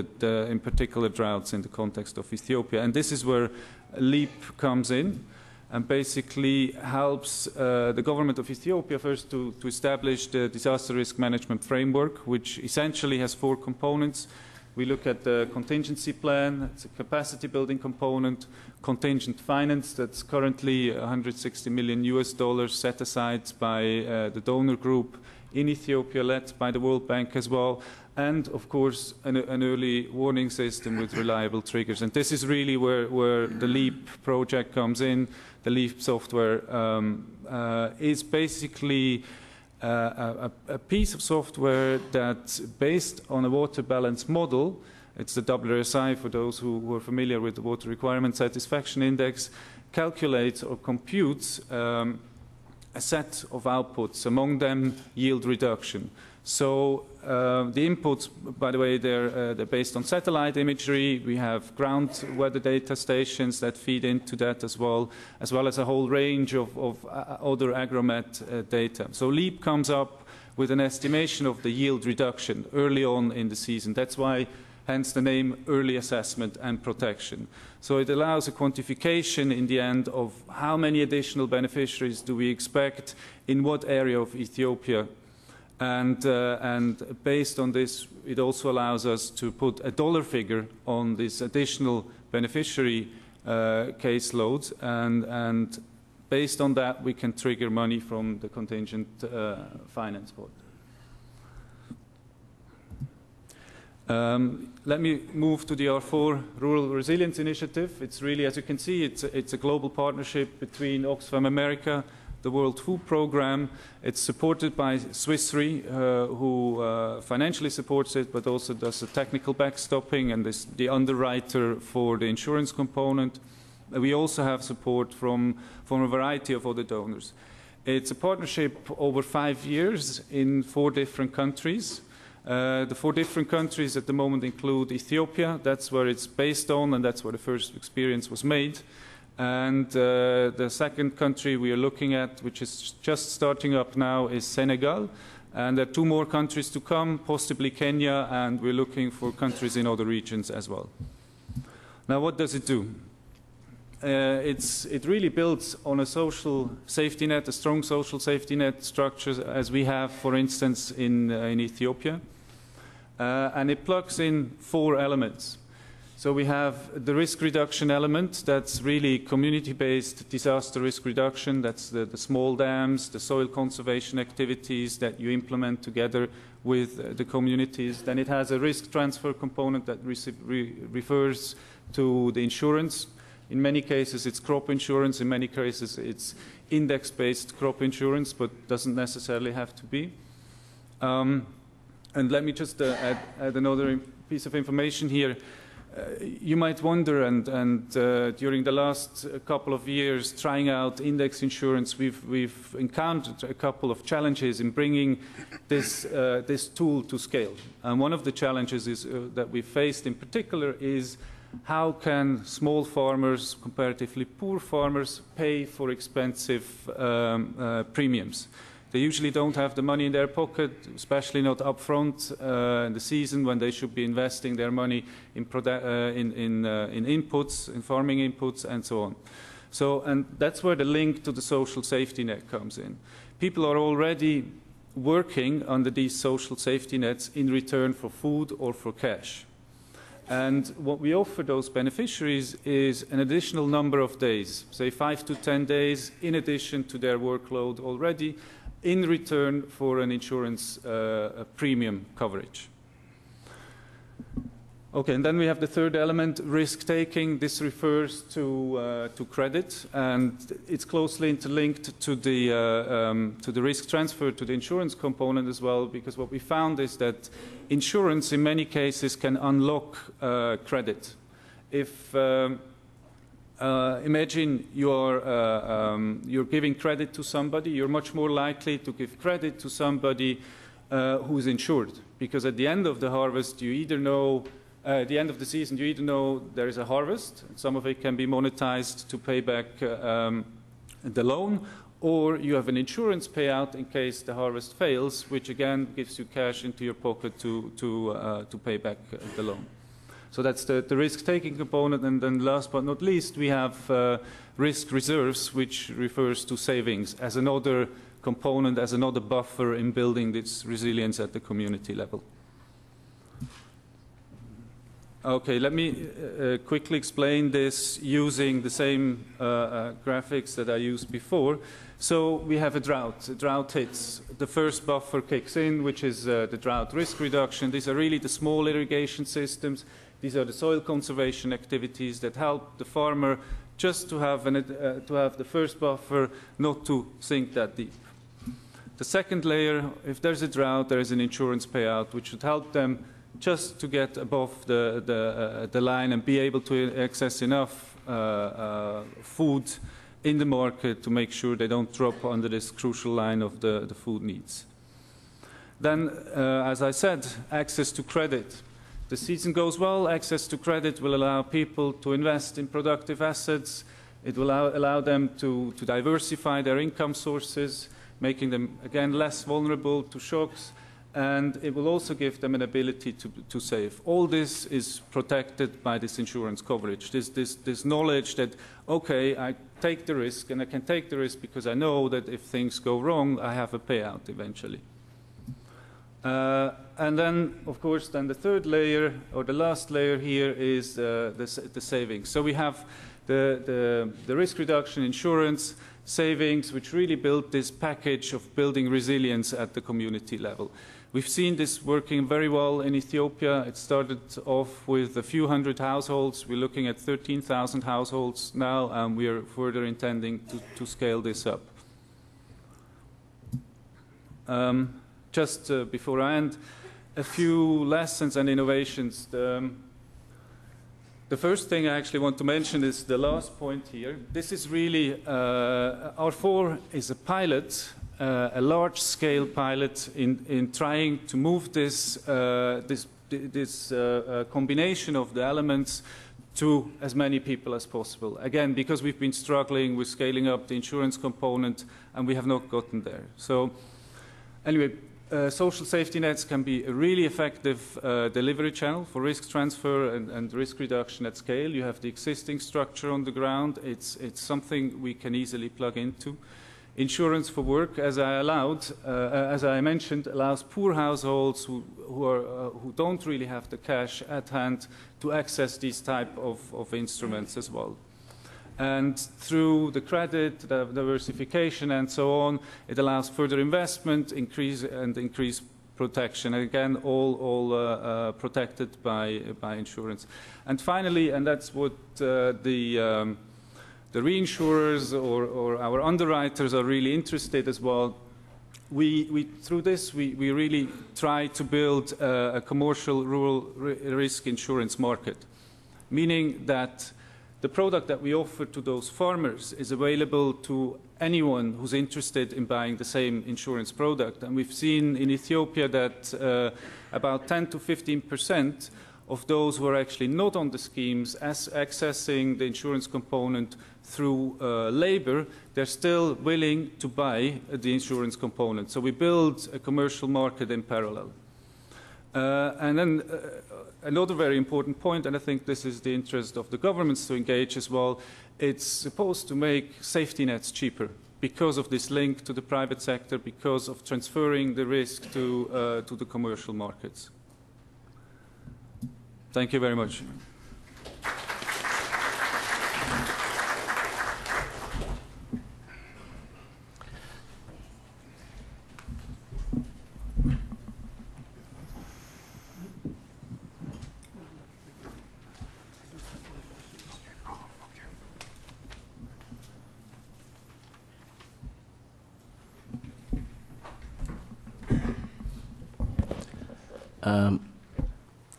Speaker 6: particular droughts in the context of Ethiopia. And this is where LEAP comes in and basically helps the government of Ethiopia first to establish the disaster risk management framework, which essentially has 4 components. We look at the contingency plan, it's a capacity building component, contingent finance that's currently $160 million US set aside by the donor group in Ethiopia, led by the World Bank as well, and of course an early warning system with reliable triggers. And this is really where the LEAP project comes in. The LEAP software is basically a piece of software that's based on a water balance model. It's the WRSI, for those who are familiar with the Water Requirement Satisfaction Index, calculates or computes a set of outputs, among them yield reduction. So the inputs, by the way, they're based on satellite imagery. We have ground weather data stations that feed into that as well as a whole range of other agromet data. So LEAP comes up with an estimation of the yield reduction early on in the season. That's why, hence the name Early Assessment and Protection. So it allows a quantification in the end of how many additional beneficiaries do we expect in what area of Ethiopia. And based on this, it also allows us to put a dollar figure on this additional beneficiary caseload, and based on that, we can trigger money from the contingent finance pot. Let me move to the R4 Rural Resilience Initiative. It's really, as you can see, it's a global partnership between Oxfam America, the World Food Programme. It's supported by Swiss Re, who financially supports it, but also does the technical backstopping and is the underwriter for the insurance component. We also have support from a variety of other donors. It's a partnership over 5 years in 4 different countries. The 4 different countries at the moment include Ethiopia, that's where it's based on, and that's where the first experience was made. And the second country we are looking at, which is just starting up now, is Senegal. And there are 2 more countries to come, possibly Kenya, and we're looking for countries in other regions as well. Now, what does it do? It really builds on a social safety net, a strong social safety net structure, as we have, for instance, in Ethiopia. And it plugs in 4 elements. So we have the risk reduction element, that's really community-based disaster risk reduction. That's the small dams, the soil conservation activities that you implement together with the communities. Then it has a risk transfer component that refers to the insurance. In many cases it's crop insurance, in many cases it's index-based crop insurance, but doesn't necessarily have to be. And let me just add another piece of information here. You might wonder, and during the last couple of years trying out index insurance, we've encountered a couple of challenges in bringing this tool to scale. And one of the challenges is, that we faced in particular is how can small farmers, comparatively poor farmers, pay for expensive premiums? They usually don't have the money in their pocket, especially not upfront in the season when they should be investing their money in inputs, in farming inputs, and so on. So, and that's where the link to the social safety net comes in. People are already working under these social safety nets in return for food or for cash. And what we offer those beneficiaries is an additional number of days, say 5 to 10 days, in addition to their workload already, in return for an insurance premium coverage. Okay, and then we have the third element, risk-taking. This refers to credit, and it's closely interlinked to the risk transfer to the insurance component as well, because what we found is that insurance in many cases can unlock credit. If imagine you're giving credit to somebody, you're much more likely to give credit to somebody who's insured, because at the end of the harvest, you either know, at the end of the season, you either know there is a harvest, some of it can be monetized to pay back the loan, or you have an insurance payout in case the harvest fails, which again gives you cash into your pocket to pay back the loan. So that's the risk-taking component, and then last but not least, we have risk reserves, which refers to savings as another component, as another buffer in building this resilience at the community level. Okay, let me quickly explain this using the same graphics that I used before. So we have a drought. A drought hits. The first buffer kicks in, which is the drought risk reduction. These are really the small irrigation systems. These are the soil conservation activities that help the farmer just to have the first buffer, not to sink that deep. The second layer, if there's a drought, there is an insurance payout, which should help them just to get above the line and be able to access enough food in the market to make sure they don't drop under this crucial line of the food needs. Then, as I said, access to credit. The season goes well, access to credit will allow people to invest in productive assets. It will allow them to diversify their income sources, making them, again, less vulnerable to shocks. And it will also give them an ability to save. All this is protected by this insurance coverage, this knowledge that, okay, I take the risk, and I can take the risk because I know that if things go wrong, I have a payout eventually. And then, of course, then the third layer, or the last layer here, is the savings. So we have the risk reduction insurance, savings, which really build this package of building resilience at the community level. We've seen this working very well in Ethiopia. It started off with a few hundred households. We're looking at 13,000 households now, and we are further intending to scale this up. Just before I end, a few lessons and innovations. The first thing I actually want to mention is the last point here. This is really, R4 is a pilot, a large-scale pilot in trying to move this combination of the elements to as many people as possible. Again, because we've been struggling with scaling up the insurance component, and we have not gotten there. So anyway, social safety nets can be a really effective delivery channel for risk transfer and risk reduction at scale. You have the existing structure on the ground. It's something we can easily plug into. Insurance for work, as I mentioned, allows poor households who don't really have the cash at hand to access these type of instruments as well. And through the credit, the diversification, and so on, it allows further investment, increase protection. And again, all protected by insurance. And finally, and that's what the reinsurers or our underwriters are really interested as well. Through this, we really try to build a commercial rural risk insurance market. meaning that the product that we offer to those farmers is available to anyone who's interested in buying the same insurance product. And we've seen in Ethiopia that about 10 to 15% of those who are actually not on the schemes as accessing the insurance component through labor, they're still willing to buy the insurance component. So we build a commercial market in parallel. And then another very important point, and I think this is the interest of the governments to engage as well, it's supposed to make safety nets cheaper because of this link to the private sector, because of transferring the risk to the commercial markets. Thank you very much.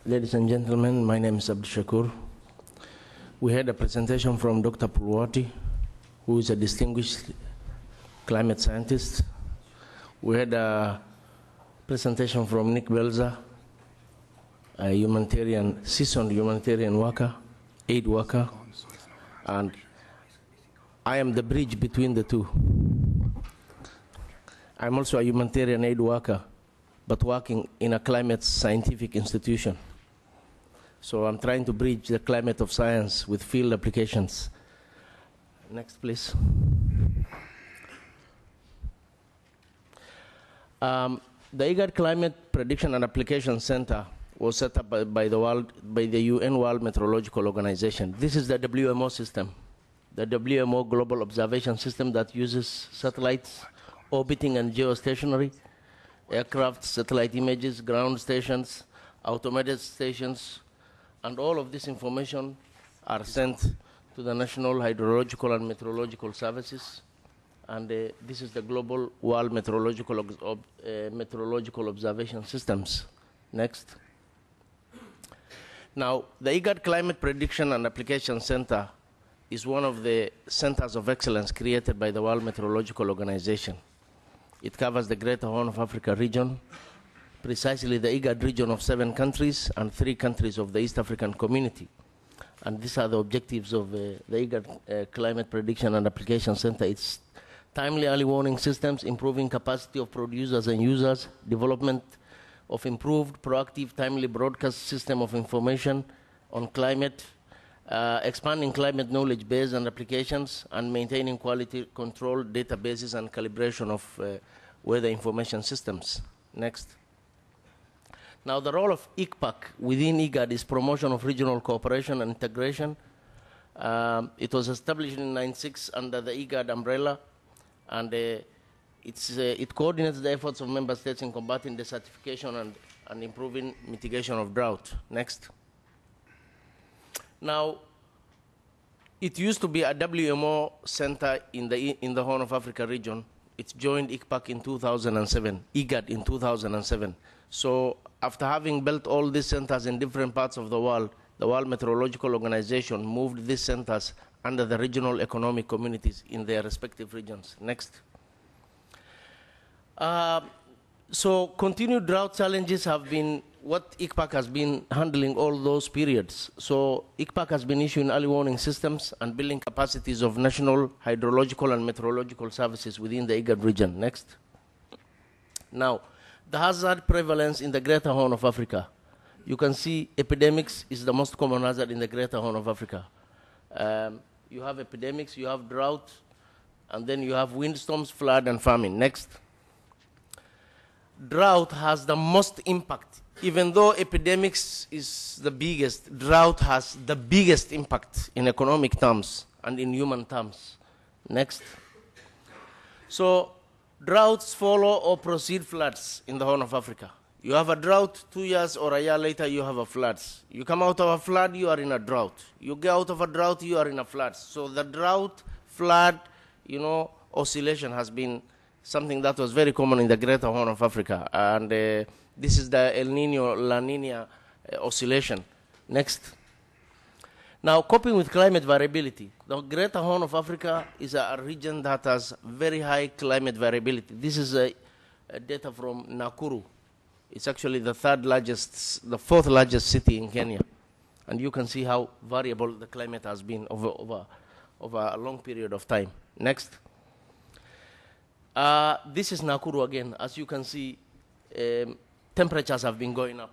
Speaker 3: Ladies and gentlemen, my name is Abdul Shakur. We had a presentation from Dr. Pulwati, who is a distinguished climate scientist. We had a presentation from Nick Belzer, a seasoned humanitarian worker, aid worker, and I am the bridge between the two. I'm also a humanitarian aid worker, but working in a climate scientific institution. So I'm trying to bridge the climate of science with field applications. Next, please. The IGAD Climate Prediction and Application Center was set up by the UN World Meteorological Organization. This is the WMO system, the WMO Global Observation System that uses satellites, orbiting and geostationary, aircraft, satellite images, ground stations, automated stations, and all of this information are sent to the National Hydrological and Meteorological Services. And this is the Global World Meteorological Observation Systems. Next. Now, the IGAD Climate Prediction and Application Center is one of the centers of excellence created by the World Meteorological Organization. It covers the Greater Horn of Africa region, precisely the IGAD region of 7 countries and 3 countries of the East African Community. And these are the objectives of the IGAD Climate Prediction and Application Center. It's timely early warning systems, improving capacity of producers and users, development of improved, proactive, timely broadcast system of information on climate, expanding climate knowledge base and applications, and maintaining quality control databases and calibration of weather information systems. Next. Now, the role of ICPAC within IGAD is promotion of regional cooperation and integration. It was established in 1996 under the IGAD umbrella, and it coordinates the efforts of member states in combating desertification and improving mitigation of drought. Next. Now, it used to be a WMO center in the Horn of Africa region. It joined ICPAC in 2007, IGAD in 2007. So after having built all these centers in different parts of the World Meteorological Organization moved these centers under the regional economic communities in their respective regions. Next. So continued drought challenges have been what ICPAC has been handling all those periods. So ICPAC has been issuing early warning systems and building capacities of national hydrological and meteorological services within the IGAD region. Next. Now, the hazard prevalence in the Greater Horn of Africa. You can see epidemics is the most common hazard in the Greater Horn of Africa. You have epidemics, you have drought, and then you have windstorms, flood, and famine. Next. Drought has the most impact. Even though epidemics is the biggest, drought has the biggest impact in economic terms and in human terms. Next. So, droughts follow or precede floods in the Horn of Africa. You have a drought, 2 years or a year later, you have a floods. You come out of a flood, you are in a drought. You get out of a drought, you are in a flood. So the drought, flood, oscillation has been something that was very common in the Greater Horn of Africa. And this is the El Nino, La Nina oscillation. Next. Now, coping with climate variability. The Greater Horn of Africa is a region that has very high climate variability. This is a data from Nakuru. It's actually the fourth largest city in Kenya. And you can see how variable the climate has been over a long period of time. Next. This is Nakuru again. As you can see, temperatures have been going up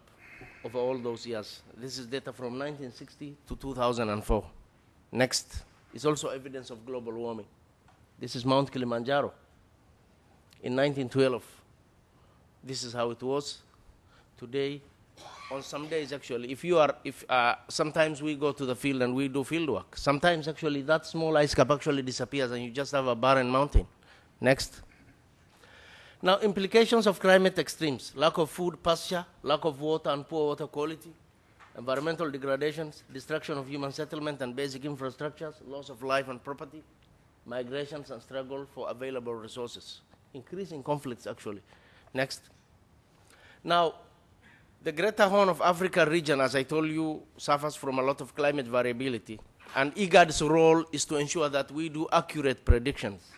Speaker 3: over all those years. This is data from 1960 to 2004. Next is also evidence of global warming. This is Mount Kilimanjaro in 1912. This is how it was. Today, on some days actually, sometimes we go to the field and we do field work. Sometimes actually that small ice cap actually disappears and you just have a barren mountain. Next. Now, implications of climate extremes: lack of food, pasture, lack of water and poor water quality, environmental degradations, destruction of human settlement and basic infrastructures, loss of life and property, migrations and struggle for available resources, increasing conflicts actually. Next. Now, the Greater Horn of Africa region, as I told you, suffers from a lot of climate variability, and IGAD's role is to ensure that we do accurate predictions.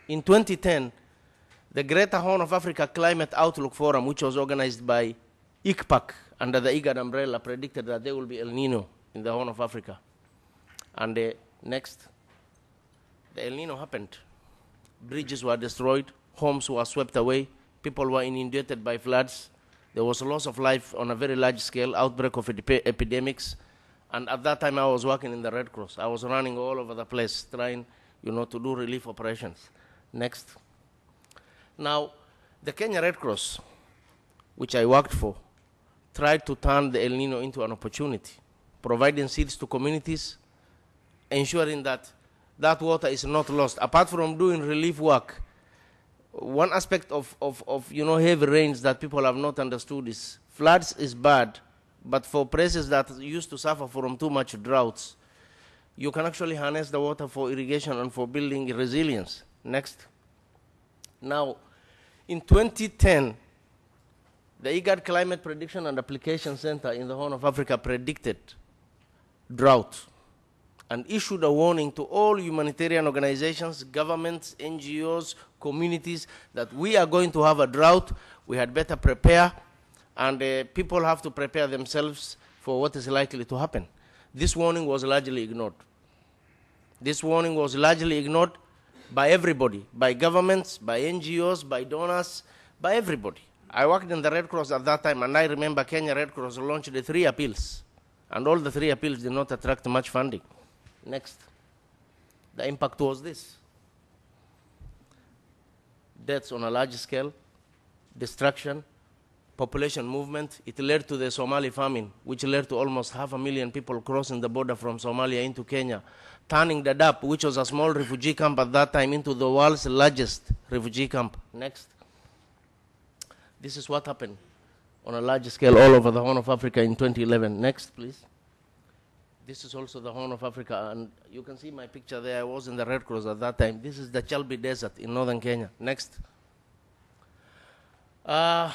Speaker 3: In 2010, the Greater Horn of Africa Climate Outlook Forum, which was organized by ICPAC under the IGAD umbrella, predicted that there will be El Nino in the Horn of Africa. And next, the El Nino happened. Bridges were destroyed, homes were swept away, people were inundated by floods. There was a loss of life on a very large scale, outbreak of epidemics. And at that time, I was working in the Red Cross. I was running all over the place, trying, to do relief operations. Next. Now, the Kenya Red Cross, which I worked for, tried to turn the El Nino into an opportunity, providing seeds to communities, ensuring that that water is not lost. Apart from doing relief work, one aspect of heavy rains that people have not understood is floods is bad, but for places that used to suffer from too much droughts, you can actually harness the water for irrigation and for building resilience. Next. Now, in 2010, the IGAD Climate Prediction and Application Center in the Horn of Africa predicted drought and issued a warning to all humanitarian organizations, governments, NGOs, communities, that we are going to have a drought. We had better prepare, and people have to prepare themselves for what is likely to happen. This warning was largely ignored. This warning was largely ignored by everybody, by governments, by NGOs, by donors, by everybody. I worked in the Red Cross at that time, and I remember Kenya Red Cross launched the 3 appeals, and all the 3 appeals did not attract much funding. Next. The impact was this: deaths on a large scale, destruction, population movement. It led to the Somali famine, which led to almost 500,000 people crossing the border from Somalia into Kenya, turning Dadaab, which was a small refugee camp at that time, into the world's largest refugee camp. Next. This is what happened on a large scale all over the Horn of Africa in 2011. Next, please. This is also the Horn of Africa, and you can see my picture there. I was in the Red Cross at that time. This is the Chalbi Desert in northern Kenya. Next. A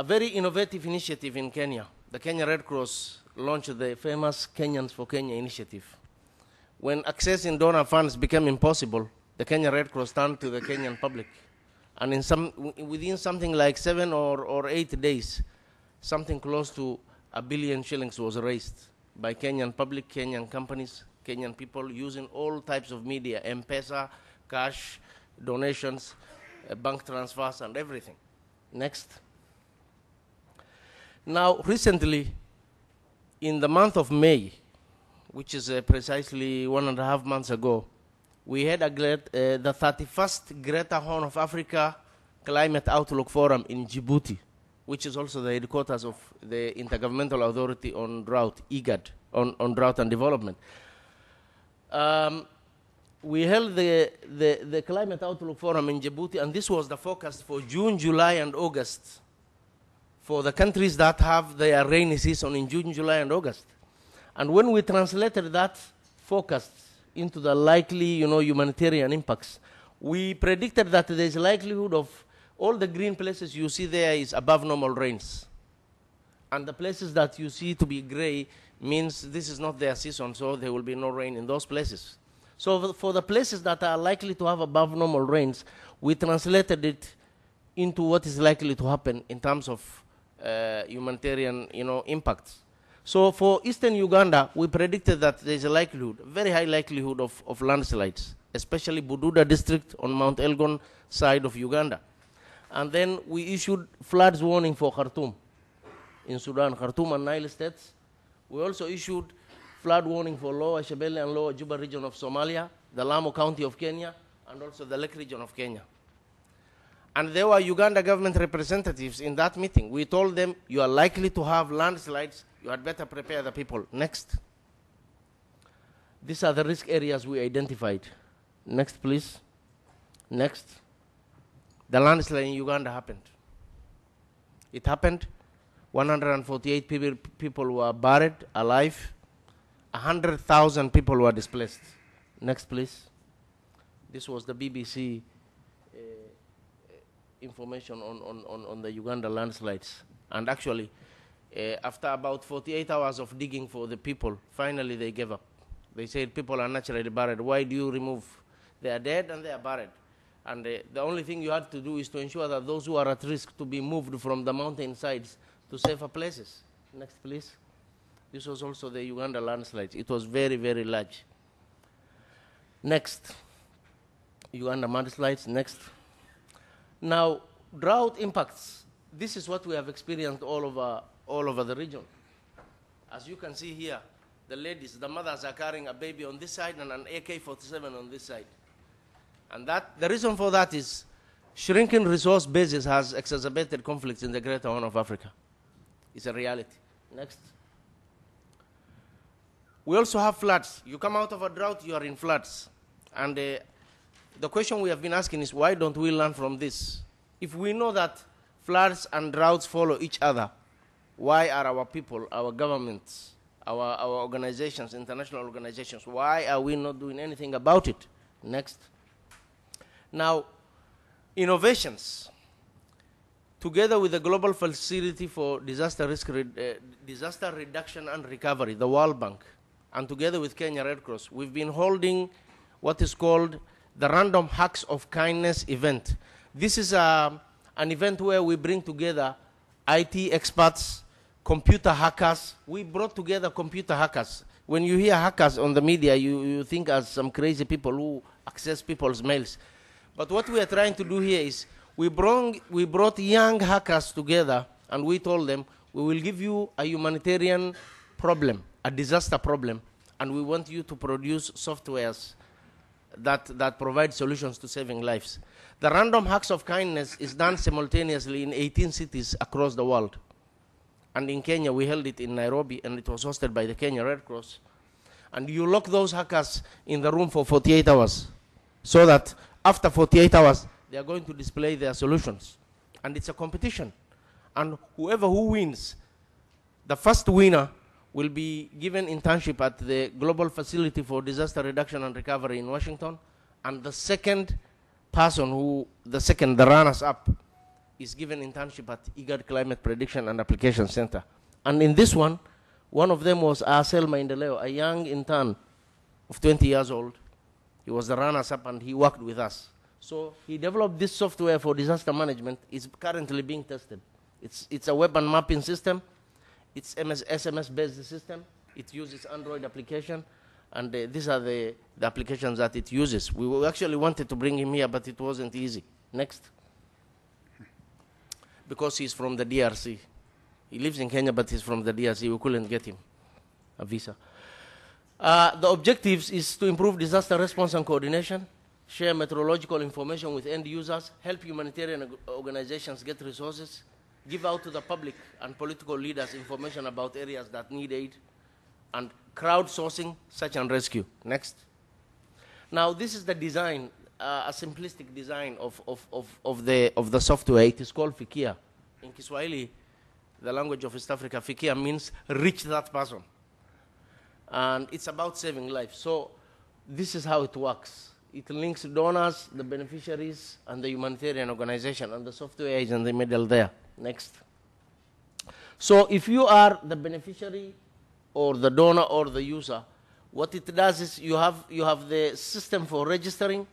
Speaker 3: very innovative initiative in Kenya. The Kenya Red Cross launched the famous Kenyans for Kenya initiative. When accessing donor funds became impossible, the Kenya Red Cross turned to the Kenyan public. And within something like 7 or 8 days, something close to R1 billion shillings was raised by Kenyan public, Kenyan companies, Kenyan people, using all types of media: M-Pesa, cash, donations, bank transfers, and everything. Next. Now, recently, in the month of May, which is precisely 1.5 months ago, we had the 31st Greater Horn of Africa Climate Outlook Forum in Djibouti, which is also the headquarters of the Intergovernmental Authority on Drought, IGAD, on Drought and Development. We held the Climate Outlook Forum in Djibouti, and this was the focus for June, July, and August for the countries that have their rainy season in June, July, and August. And when we translated that focus into the likely, humanitarian impacts, we predicted that there is a likelihood of all the green places you see there is above normal rains. And the places that you see to be gray means this is not their season, so there will be no rain in those places. So for the places that are likely to have above normal rains, we translated it into what is likely to happen in terms of humanitarian, impacts. So for eastern Uganda, we predicted that there's a likelihood, very high likelihood of landslides, especially Bududa district on Mount Elgon side of Uganda. And then we issued floods warning for Khartoum in Sudan, Khartoum and Nile states. We also issued flood warning for Lower Shebele and Lower Juba region of Somalia, the Lamu County of Kenya, and also the Lake region of Kenya. And there were Uganda government representatives in that meeting. We told them, you are likely to have landslides. You had better prepare the people. Next. These are the risk areas we identified. Next, please. Next. The landslide in Uganda happened. It happened. 148 people were buried alive. 100,000 people were displaced. Next, please. This was the BBC information on the Uganda landslides. And actually, after about 48 hours of digging for the people, finally they gave up. They said people are naturally buried. Why do you remove? They are dead and they are buried. And the only thing you had to do is to ensure that those who are at risk to be moved from the mountain sides to safer places. Next, please. This was also the Uganda landslides. It was very, very large. Next. Uganda landslides. Next. Now, drought impacts. This is what we have experienced all over the region. As you can see here, the ladies, the mothers are carrying a baby on this side and an AK-47 on this side. And the reason for that is shrinking resource bases has exacerbated conflicts in the Greater Horn of Africa. It's a reality. Next. We also have floods. You come out of a drought, you are in floods. And the question we have been asking is, why don't we learn from this? If we know that floods and droughts follow each other, why are our people, our governments, our organizations, international organizations, why are we not doing anything about it? Next. Now, innovations, together with the Global Facility for Disaster Reduction and Recovery, the World Bank, and together with Kenya Red Cross, we've been holding what is called the Random Acts of Kindness event. This is an event where we bring together IT experts, computer hackers. We brought together computer hackers. When you hear hackers on the media, you think as some crazy people who access people's mails. But what we are trying to do here is we brought young hackers together and we told them, we will give you a humanitarian problem, a disaster problem, and we want you to produce softwares that provide solutions to saving lives. The Random Acts of Kindness is done simultaneously in 18 cities across the world. And in Kenya, we held it in Nairobi, and it was hosted by the Kenya Red Cross. And you lock those hackers in the room for 48 hours, so that after 48 hours, they are going to display their solutions. And it's a competition. And whoever who wins, the first winner will be given internship at the Global Facility for Disaster Reduction and Recovery in Washington. And the second person the runners-up, is given internship at IGAD Climate Prediction and Application Center. And in this one of them was Arcel Maendeleo, a young intern of 20 years old. He was the runners-up and he worked with us. So he developed this software for disaster management. It's currently being tested. It's a weapon mapping system. It's SMS-based system. It uses Android application. And these are the applications that it uses. We actually wanted to bring him here, but it wasn't easy. Next. Because he's from the DRC. He lives in Kenya, but he's from the DRC. We couldn't get him a visa. The objectives is to improve disaster response and coordination, share meteorological information with end users, help humanitarian organizations get resources, give out to the public and political leaders information about areas that need aid, and crowdsourcing search and rescue. Next. Now, this is the design, a simplistic design of the software. It is called Fikia. In Kiswahili, the language of East Africa, Fikia means reach that person. And it's about saving lives. So this is how it works. It links donors, the beneficiaries, and the humanitarian organization, and the software is in the middle there. Next. So if you are the beneficiary or the donor or the user, what it does is you have the system for registering,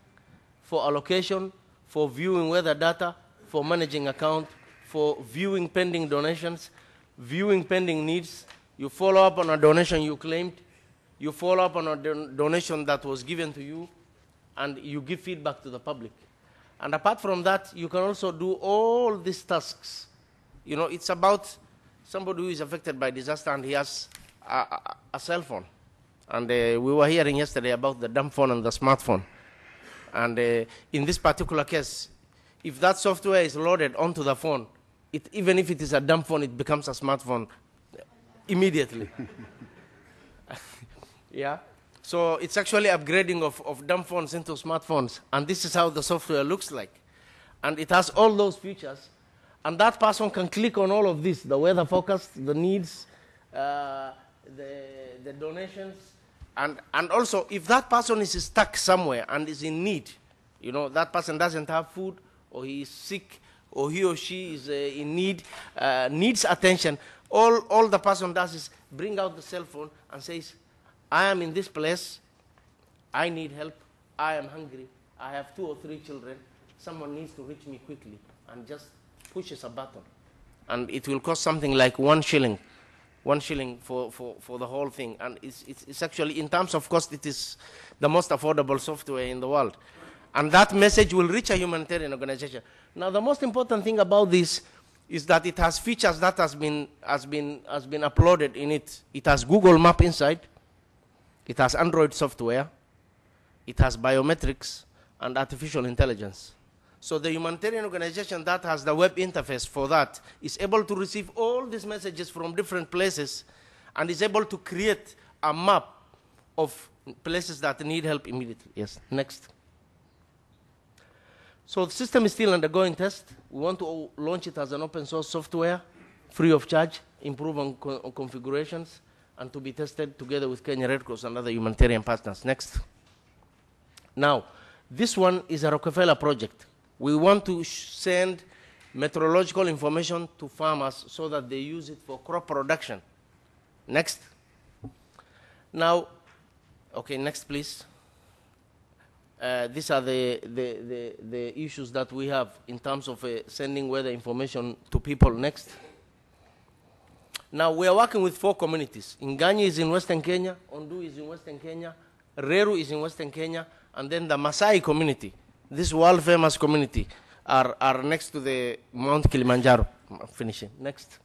Speaker 3: for allocation, for viewing weather data, for managing account, for viewing pending donations, viewing pending needs. You follow up on a donation you claimed, you follow up on a donation that was given to you, and you give feedback to the public. And apart from that, you can also do all these tasks. You know, it's about somebody who is affected by disaster and he has a cell phone. And we were hearing yesterday about the dumb phone and the smartphone. And in this particular case, if that software is loaded onto the phone, even if it is a dumb phone, it becomes a smartphone immediately. Yeah. So it's actually upgrading of dumb phones into smartphones. And this is how the software looks like. And it has all those features. And that person can click on all of this, the weather forecast, the needs, the donations. And also, if that person is stuck somewhere and is in need, you know, that person doesn't have food, or he is sick, or he or she is in need, needs attention, all the person does is bring out the cell phone and says, I am in this place, I need help, I am hungry, I have 2 or 3 children, someone needs to reach me quickly, and just pushes a button. And it will cost something like 1 shilling. 1 shilling for the whole thing. And it's actually, in terms of cost, it is the most affordable software in the world. And that message will reach a humanitarian organization. Now, the most important thing about this is that it has features that has been uploaded in it. It has Google Map inside. It has Android software. It has biometrics and artificial intelligence. So the humanitarian organization that has the web interface for that is able to receive all these messages from different places and is able to create a map of places that need help immediately. Yes, next. So the system is still undergoing test. We want to launch it as an open source software, free of charge, improve on configurations, and to be tested together with Kenya Red Cross and other humanitarian partners. Next. Now, this one is a Rockefeller project. We want to send meteorological information to farmers so that they use it for crop production. Next. Now, okay, next please. These are the issues that we have in terms of sending weather information to people. Next. Now, we are working with 4 communities. Ngani is in Western Kenya, Ondu is in Western Kenya, Reru is in Western Kenya, and then the Maasai community, this world-famous community, are next to the Mount Kilimanjaro. I'm finishing. Next.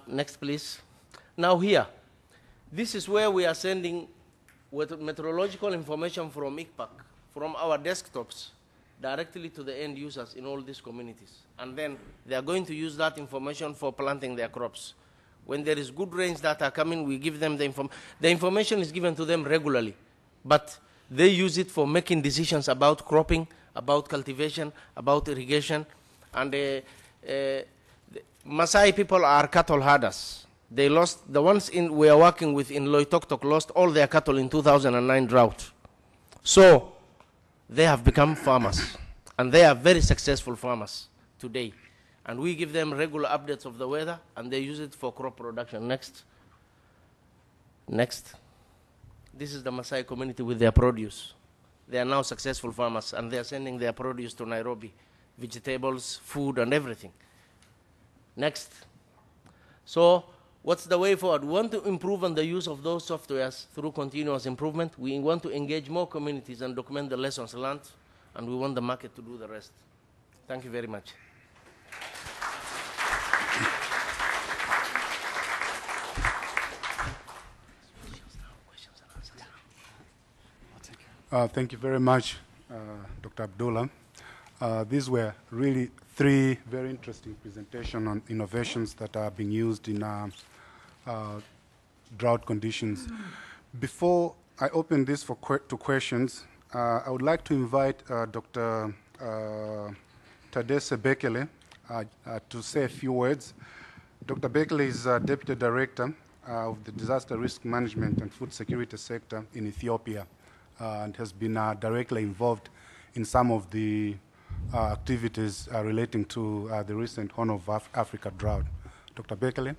Speaker 3: Next, please. Now here, this is where we are sending with meteorological information from ICPAC, from our desktops, directly to the end users in all these communities. And then they are going to use that information for planting their crops. When there is good rains that are coming, we give them the information. The information is given to them regularly, but they use it for making decisions about cropping, about cultivation, about irrigation. And the Maasai people are cattle herders. They lost, the ones we are working with in Loitoktok lost all their cattle in 2009 drought. So they have become farmers, and they are very successful farmers today. And we give them regular updates of the weather, and they use it for crop production. Next. Next. This is the Maasai community with their produce. They are now successful farmers, and they are sending their produce to Nairobi, vegetables, food, and everything. Next. So what's the way forward? We want to improve on the use of those softwares through continuous improvement. We want to engage more communities and document the lessons learned, and we want the market to do the rest. Thank you very much.
Speaker 2: Thank you very much, Dr. Abdullah. These were really 3 very interesting presentations on innovations that are being used in drought conditions. Before I open this to questions, I would like to invite Dr. Tadesse Bekele to say a few words. Dr. Bekele is Deputy Director of the Disaster Risk Management and Food Security Sector in Ethiopia, and has been directly involved in some of the activities relating to the recent Horn of Africa drought. Dr. Bekele.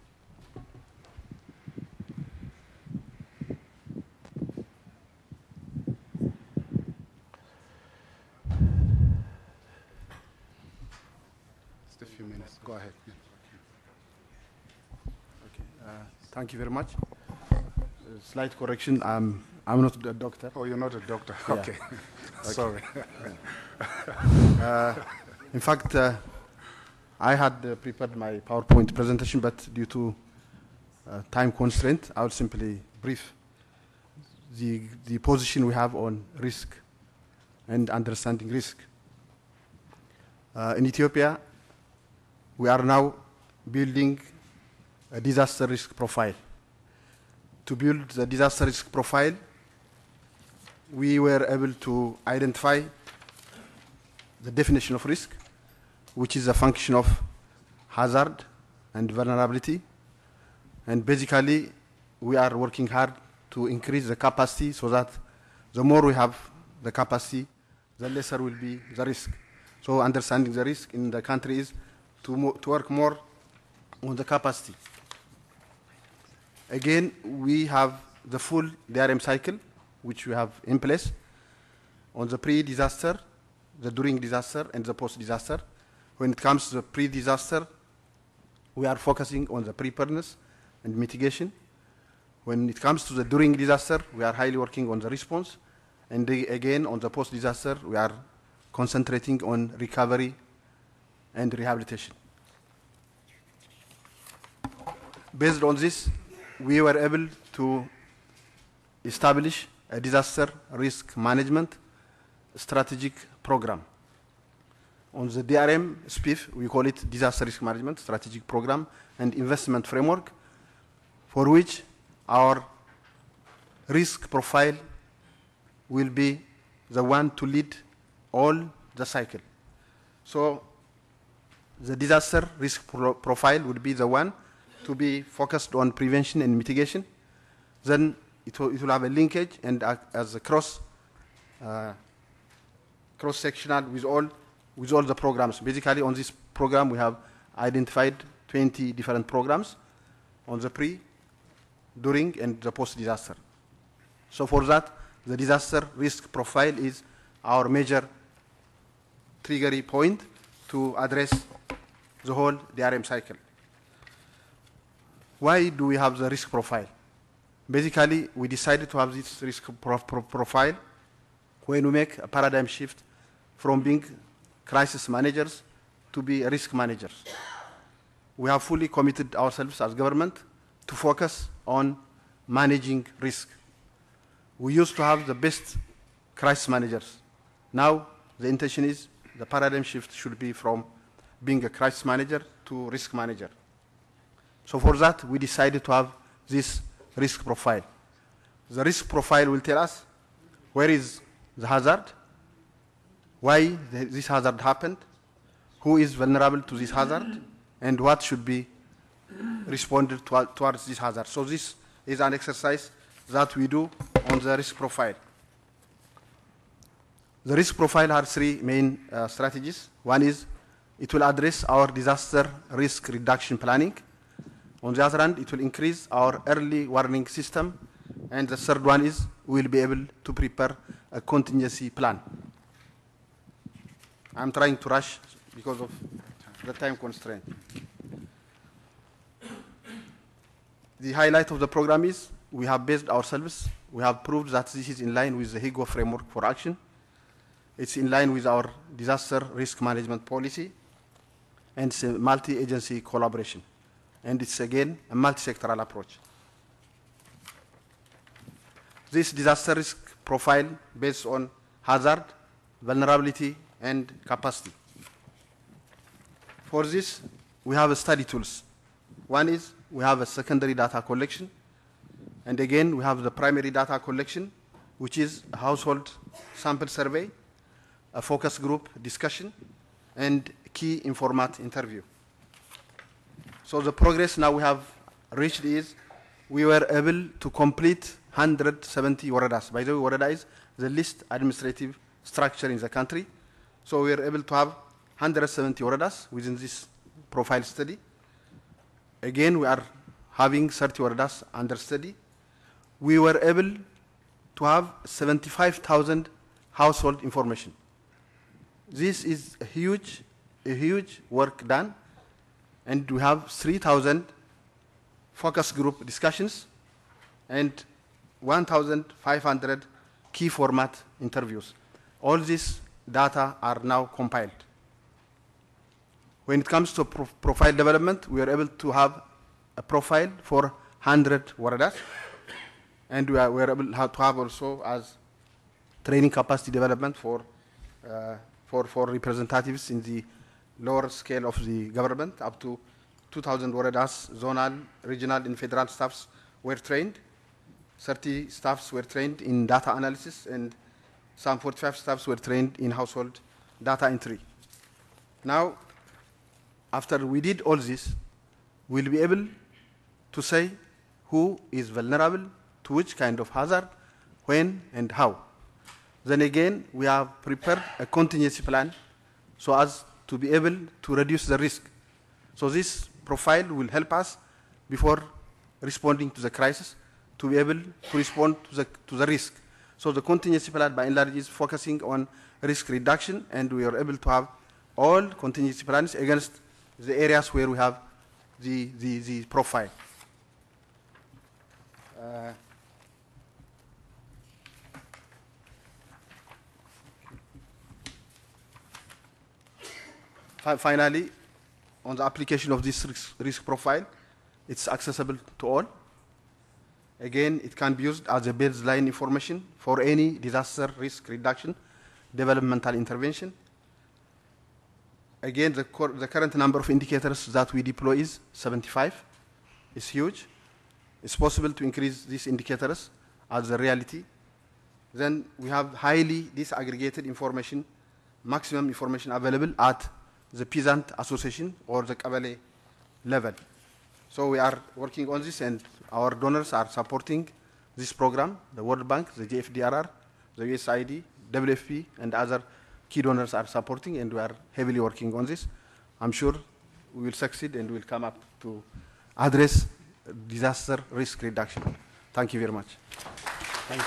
Speaker 2: Go ahead.
Speaker 7: Thank you very much. Slight correction, I'm not a doctor.
Speaker 2: Oh, you're not a doctor?
Speaker 7: Yeah.
Speaker 2: Okay. Sorry.
Speaker 7: In fact, I had prepared my PowerPoint presentation, but due to time constraint, I will simply brief the position we have on risk and understanding risk. In Ethiopia, we are now building a disaster risk profile. To build the disaster risk profile, we were able to identify the definition of risk, which is a function of hazard and vulnerability. And basically, we are working hard to increase the capacity so that the more we have the capacity, the lesser will be the risk. So understanding the risk in the country is to work more on the capacity. Again, we have the full DRM cycle, which we have in place on the pre-disaster, the during disaster, and the post-disaster. When it comes to the pre-disaster, we are focusing on the preparedness and mitigation. When it comes to the during disaster, we are highly working on the response. And again, on the post-disaster, we are concentrating on recovery and rehabilitation. Based on this, we were able to establish a disaster risk management strategic program. On the DRM SPIF, we call it Disaster Risk Management Strategic Program and Investment Framework, for which our risk profile will be the one to lead all the cycle. So the disaster risk profile would be the one to be focused on prevention and mitigation. Then it will have a linkage and as a cross-sectional with all the programs. Basically, on this program, we have identified 20 different programs on the pre, during, and the post-disaster. So for that, the disaster risk profile is our major triggering point to address the whole DRM cycle. Why do we have the risk profile? Basically, we decided to have this risk profile when we make a paradigm shift from being crisis managers to be risk managers. We have fully committed ourselves as government to focus on managing risk. We used to have the best crisis managers. Now, the intention is the paradigm shift should be from being a crisis manager to risk manager. So for that, we decided to have this risk profile. The risk profile will tell us where is the hazard, why this hazard happened, who is vulnerable to this hazard, and what should be responded towards this hazard. So this is an exercise that we do on the risk profile. The risk profile has three main strategies. One is it will address our disaster risk reduction planning. On the other hand, it will increase our early warning system. And the third one is we will be able to prepare a contingency plan. I'm trying to rush because of the time constraint. The highlight of the program is we have based ourselves. We have proved that this is in line with the HIGO framework for action. It's in line with our disaster risk management policy, and it's a multi-agency collaboration. And it's, again, a multi-sectoral approach. This disaster risk profile based on hazard, vulnerability, and capacity. For this, we have study tools. One is we have a secondary data collection. And again, we have the primary data collection, which is a household sample survey, a focus group discussion, and key informant interview. So the progress now we have reached is we were able to complete 170 waradas. By the way, warada is the least administrative structure in the country. So we were able to have 170 waradas within this profile study. Again, we are having 30 waradas under study. We were able to have 75,000 household information. This is a huge work done. And we have 3,000 focus group discussions and 1,500 key format interviews. All these data are now compiled. When it comes to profile development, we are able to have a profile for 100 waradas, and we are able to have also as training capacity development for representatives in the lower scale of the government. Up to 2,000 waradas, zonal, regional, and federal staffs were trained. 30 staffs were trained in data analysis, and some 45 staffs were trained in household data entry. Now, after we did all this, we'll be able to say who is vulnerable to which kind of hazard, when, and how. Then again, we have prepared a contingency plan so as to be able to reduce the risk. So this profile will help us before responding to the crisis to be able to respond to the risk. So the contingency plan by and large is focusing on risk reduction, and we are able to have all contingency plans against the areas where we have the profile. Finally, on the application of this risk profile, it's accessible to all. Again, it can be used as a baseline information for any disaster risk reduction, developmental intervention. Again, the current number of indicators that we deploy is 75. It's huge. It's possible to increase these indicators as a reality. Then we have highly disaggregated information, maximum information available at the peasant association or the Kabale level. So we are working on this, and our donors are supporting this program. The World Bank, the JFDRR, the USAID, WFP, and other key donors are supporting, and we are heavily working on this. I'm sure we will succeed, and we will come up to address disaster risk reduction. Thank you very much. Thank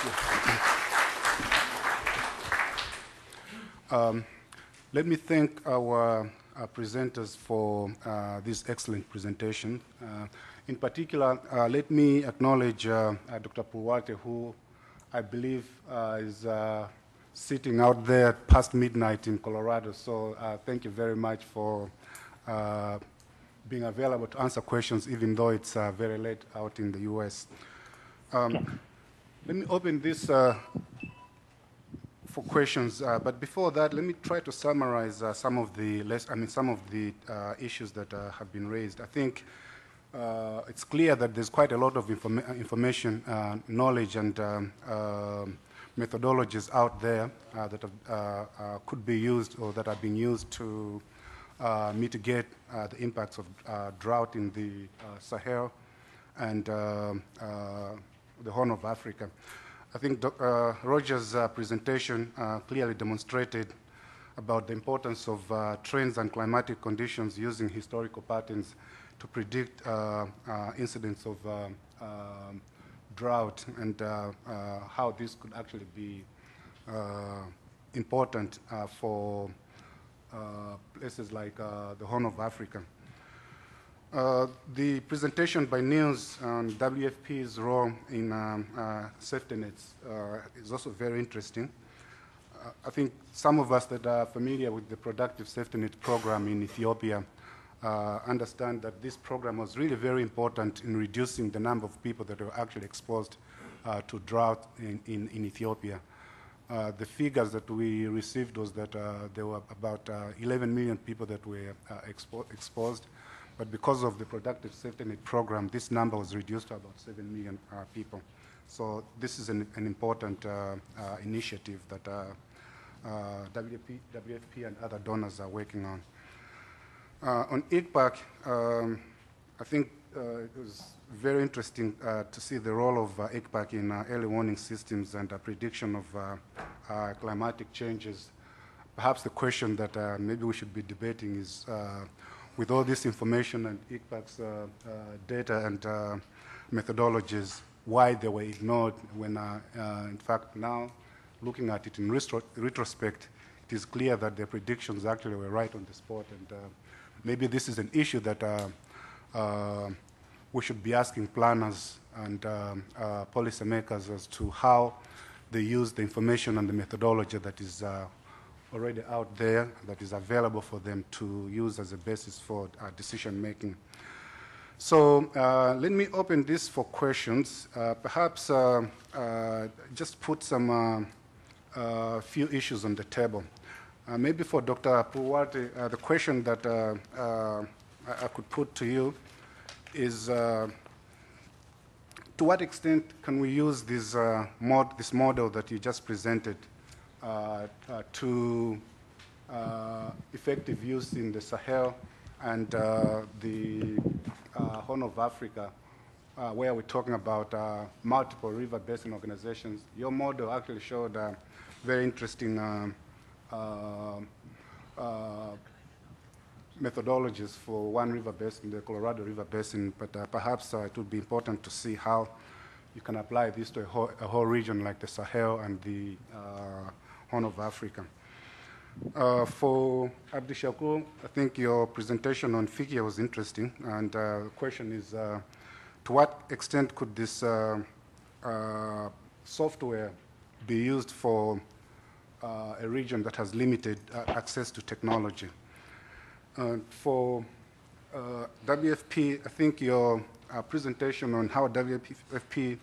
Speaker 2: you. Let me thank our presenters for this excellent presentation. In particular, let me acknowledge Dr. Puwate, who I believe is sitting out there past midnight in Colorado. So thank you very much for being available to answer questions, even though it's very late out in the US. Let me open this for questions, but before that, let me try to summarize some of the issues that have been raised. I think it's clear that there's quite a lot of information, knowledge, and methodologies out there that could be used or that are being used to mitigate the impacts of drought in the Sahel and the Horn of Africa. I think Roger's presentation clearly demonstrated about the importance of trends and climatic conditions using historical patterns to predict incidents of drought, and how this could actually be important for places like the Horn of Africa. The presentation by Niels on WFP's role in safety nets is also very interesting. I think some of us that are familiar with the Productive Safety Net program in Ethiopia understand that this program was really very important in reducing the number of people that were actually exposed to drought in Ethiopia. The figures that we received was that there were about 11 million people that were exposed. But because of the Productive Safety Net program, this number was reduced to about 7 million people. So this is an important initiative that WFP and other donors are working on. On IGPAC, I think it was very interesting to see the role of IGPAC in early warning systems and prediction of climatic changes. Perhaps the question that maybe we should be debating is, with all this information and IGPAC's data and methodologies, why they were ignored when, in fact, now looking at it in retrospect, it is clear that their predictions actually were right on the spot, and maybe this is an issue that we should be asking planners and policymakers as to how they use the information and the methodology that is already out there, that is available for them to use as a basis for decision making. So let me open this for questions. Perhaps just put some few issues on the table. Maybe for Dr. Purwati, the question that I could put to you is, to what extent can we use this, this model that you just presented to effective use in the Sahel and the Horn of Africa, where we're talking about multiple river basin organizations? Your model actually showed very interesting methodologies for one river basin, the Colorado River Basin, but perhaps it would be important to see how you can apply this to a whole region like the Sahel and the Horn of Africa. For Abdi Shakur, I think your presentation on FICIA was interesting, and the question is, to what extent could this software be used for a region that has limited access to technology? For WFP, I think your presentation on how WFP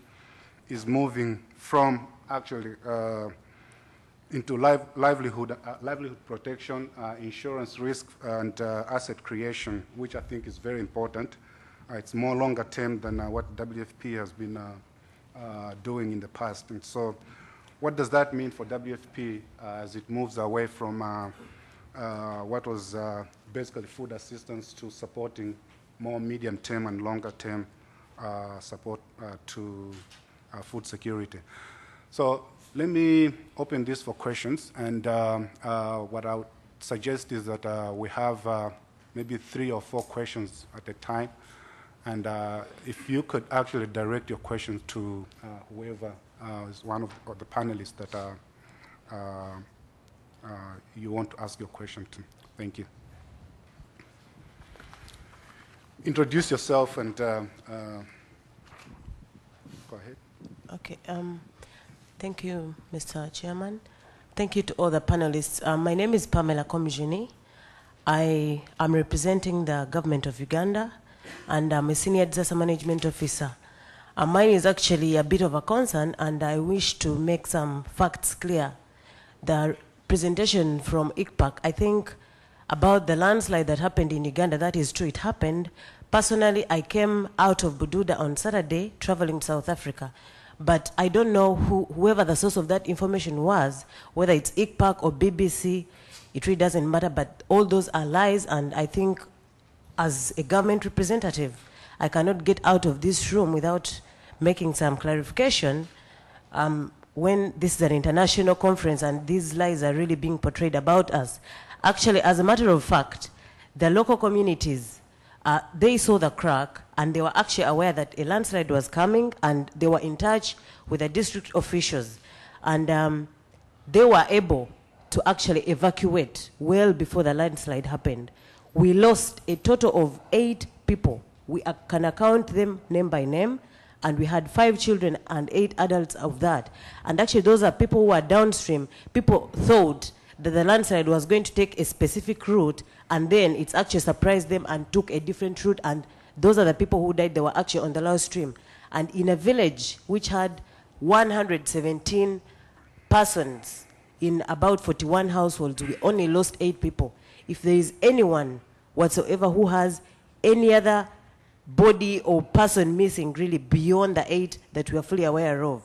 Speaker 2: is moving from actually into livelihood protection, insurance risk, and asset creation, which I think is very important. It's more longer term than what WFP has been doing in the past. And so what does that mean for WFP as it moves away from what was basically food assistance to supporting more medium-term and longer-term support to food security? So let me open this for questions, and what I would suggest is that we have maybe 3 or 4 questions at a time, and if you could actually direct your questions to whoever is one of the panelists that you want to ask your question to. Thank you. Introduce yourself and go ahead.
Speaker 8: Okay. Thank you, Mr. Chairman. Thank you to all the panelists. My name is Pamela Komjini. I am representing the government of Uganda, and I'm a senior disaster management officer. Mine is actually a bit of a concern, and I wish to make some facts clear. The presentation from ICPAC, I think, about the landslide that happened in Uganda, that is true, it happened. Personally, I came out of Bududa on Saturday, traveling to South Africa. But I don't know whoever the source of that information was, whether it's ICPAC or BBC, it really doesn't matter, but all those are lies, and I think as a government representative, I cannot get out of this room without making some clarification when this is an international conference and these lies are really being portrayed about us. Actually, as a matter of fact, the local communities, they saw the crack, and they were actually aware that a landslide was coming, and they were in touch with the district officials. And they were able to actually evacuate well before the landslide happened. We lost a total of 8 people. We can account them name by name, and we had 5 children and 8 adults of that. And actually, those are people who are downstream. People thought that the landslide was going to take a specific route, and then it's actually surprised them and took a different route, and those are the people who died. They were actually on the low stream. And in a village which had 117 persons in about 41 households, we only lost 8 people. If there is anyone whatsoever who has any other body or person missing really beyond the 8 that we are fully aware of,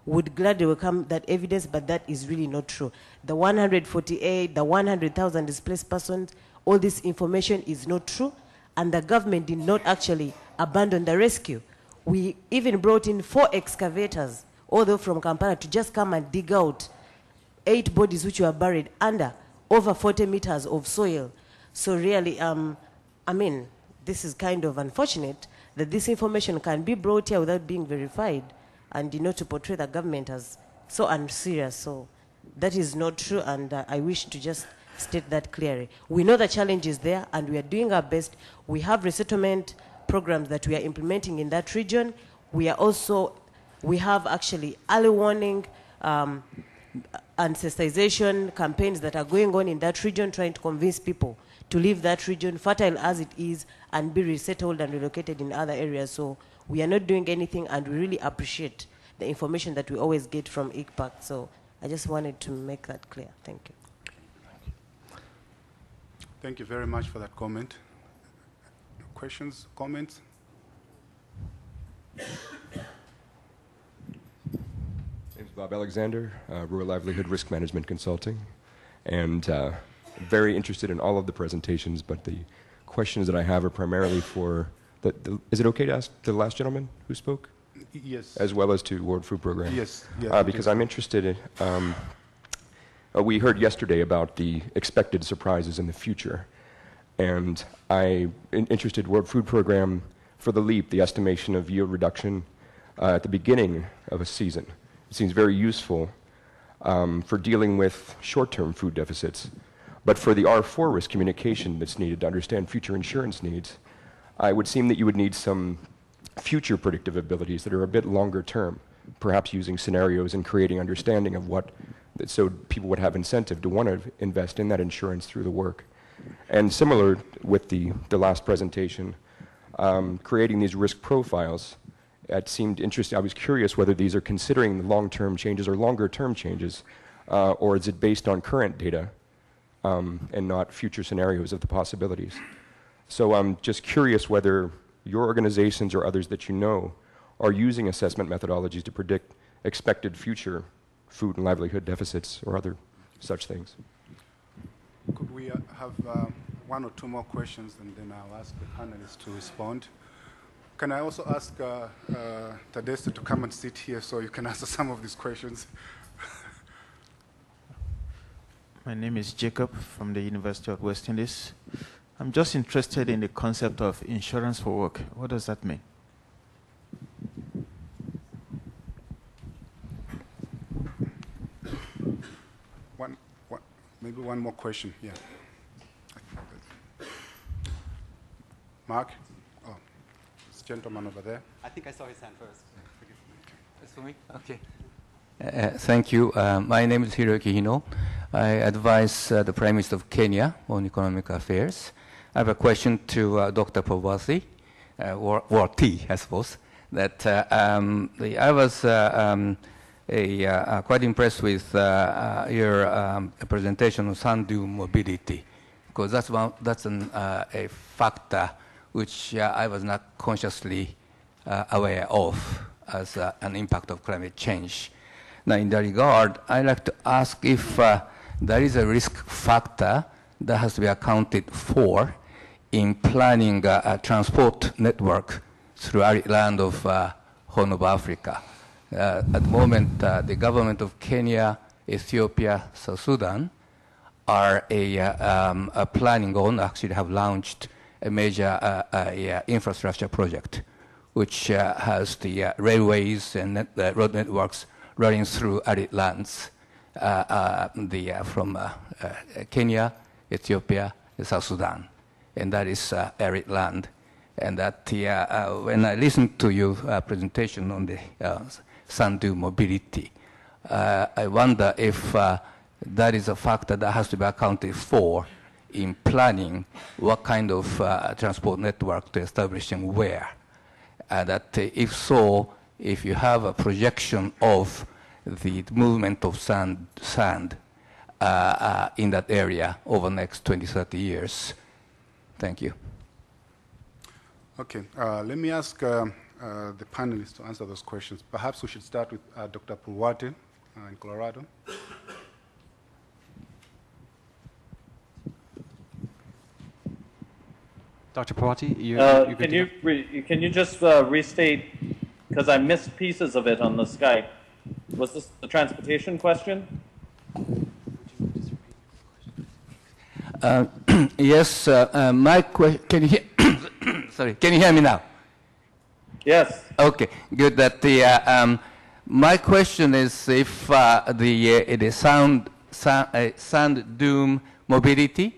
Speaker 8: would gladly welcome that evidence, but that is really not true. The 148, the 100,000 displaced persons, all this information is not true, and the government did not actually abandon the rescue. We even brought in 4 excavators, all the way from Kampala, to just come and dig out 8 bodies which were buried under over 40 meters of soil. So really, I mean, this is kind of unfortunate that this information can be brought here without being verified, and to portray the government as so unserious. So that is not true, and I wish to just state that clearly. We know the challenge is there, and we are doing our best. We have resettlement programs that we are implementing in that region. We have actually early warning and sensitization campaigns that are going on in that region, trying to convince people to leave that region, fertile as it is, and be resettled and relocated in other areas. So we are not doing anything, and we really appreciate the information that we always get from ICPAC. So I just wanted to make that clear. Thank you.
Speaker 2: Thank you very much for that comment. Questions, comments?
Speaker 9: My name is Bob Alexander, Rural Livelihood Risk Management Consulting, and very interested in all of the presentations, but the questions that I have are primarily for, is it okay to ask the last gentleman who spoke?
Speaker 2: Yes.
Speaker 9: As well as to World Food Program?
Speaker 2: Yes. Yes,
Speaker 9: because I'm interested in, we heard yesterday about the expected surprises in the future, and I'm interested World Food Program for the LEAP, the estimation of yield reduction at the beginning of a season. It seems very useful for dealing with short-term food deficits. But for the R4 risk communication that's needed to understand future insurance needs, it would seem that you would need some future predictive abilities that are a bit longer term, perhaps using scenarios and creating understanding of what, so people would have incentive to want to invest in that insurance through the work. And similar with the last presentation, creating these risk profiles, it seemed interesting. I was curious whether these are considering the long-term changes or longer-term changes, or is it based on current data and not future scenarios of the possibilities. So I'm just curious whether your organizations or others that you know are using assessment methodologies to predict expected future food and livelihood deficits or other such things.
Speaker 2: Could we have one or two more questions, and then I'll ask the panelists to respond. Can I also ask Tadesse to come and sit here so you can answer some of these questions?
Speaker 10: My name is Jacob from the University of West Indies. I'm just interested in the concept of insurance for work. What does that mean?
Speaker 2: Maybe one more question. Yeah. Mark? Oh, this gentleman over there.
Speaker 4: I think I saw his hand first. It's for me? Okay.
Speaker 11: Thank you. My name is Hiroki Hino. I advise the Prime Minister of Kenya on economic affairs. I have a question to Dr. Pawati, or T, I suppose. That I was quite impressed with your presentation on sand dune mobility, because that's a factor which I was not consciously aware of as an impact of climate change. Now, in that regard, I'd like to ask if there is a risk factor that has to be accounted for in planning a transport network through arid land of Horn of Africa. At the moment, the government of Kenya, Ethiopia, South Sudan are planning on, actually have launched a major infrastructure project, which has the railways and road networks running through arid lands from Kenya, Ethiopia, and South Sudan. And that is arid land. And that when I listened to your presentation on the sand dune mobility, I wonder if that is a factor that has to be accounted for in planning what kind of transport network to establish and where. That if so, if you have a projection of the movement of sand in that area over the next 20, 30 years. Thank you.
Speaker 2: Okay, let me ask the panelists to answer those questions. Perhaps we should start with Dr. Pawati in Colorado.
Speaker 4: Dr. Pawati,
Speaker 5: can you just restate, because I missed pieces of it on the Skype. Was this the transportation question?
Speaker 11: Yes, my question, can you hear, sorry, can you hear me now?
Speaker 5: Yes.
Speaker 11: Okay, good. That my question is if the sand dune mobility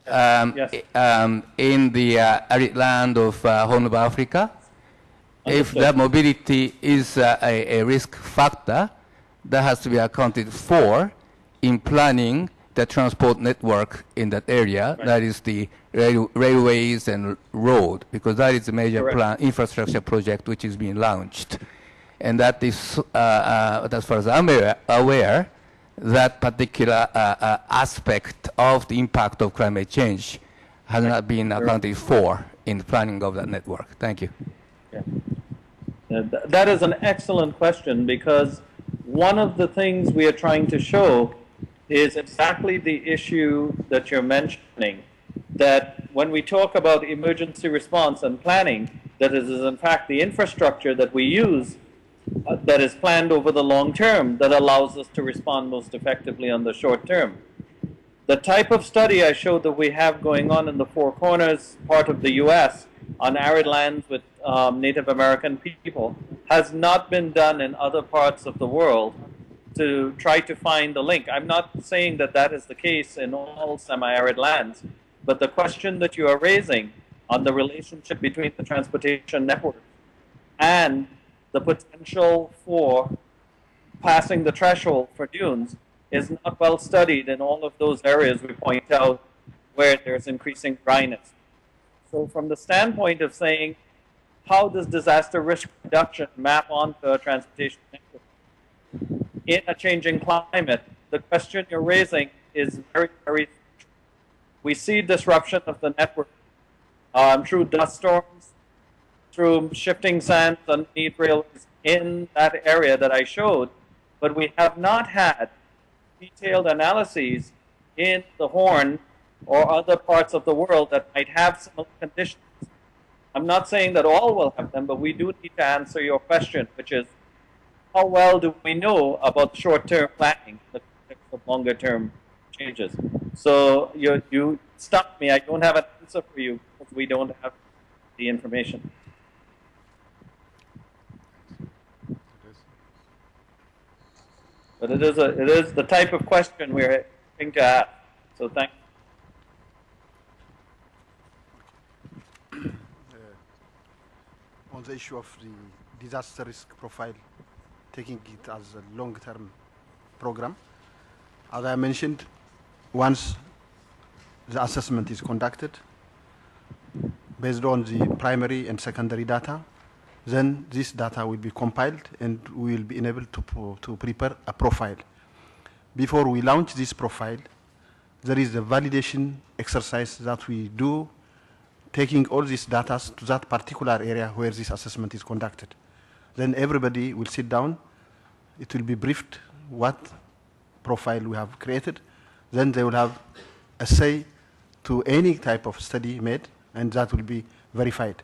Speaker 11: in the arid land of Horn of Africa. If that mobility is a risk factor, that has to be accounted for in planning the transport network in that area. Right. That is the railways and road, because that is a major infrastructure project which is being launched. And that is, as far as I'm aware, that particular aspect of the impact of climate change has not been accounted for in the planning of that network. Thank you.
Speaker 5: Yeah. That is an excellent question, because one of the things we are trying to show is exactly the issue that you're mentioning, that when we talk about emergency response and planning, that it is in fact the infrastructure that we use that is planned over the long term that allows us to respond most effectively on the short term. The type of study I showed that we have going on in the Four Corners part of the U.S. on arid lands with Native American people has not been done in other parts of the world to try to find the link. I'm not saying that that is the case in all semi-arid lands, but the question that you are raising on the relationship between the transportation network and the potential for passing the threshold for dunes is not well studied in all of those areas we point out where there's increasing dryness. So from the standpoint of saying, how does disaster risk reduction map onto a transportation network in a changing climate? The question you're raising is very, very true. We see disruption of the network through dust storms, through shifting sands underneath railways in that area that I showed, but we have not had detailed analyses in the Horn or other parts of the world that might have similar conditions. I'm not saying that all will have them, but we do need to answer your question, which is, how well do we know about short-term planning, the context of longer-term changes? So you stumped me. I don't have an answer for you because we don't have the information. But it is the type of question we're hoping to ask. So thank you.
Speaker 7: On the issue of the disaster risk profile, taking it as a long-term program, as I mentioned, once the assessment is conducted based on the primary and secondary data, then this data will be compiled and we will be enabled to prepare a profile. Before we launch this profile, there is a validation exercise that we do, taking all these data to that particular area where this assessment is conducted. Then everybody will sit down, it will be briefed what profile we have created, then they will have a say to any type of study made, and that will be verified.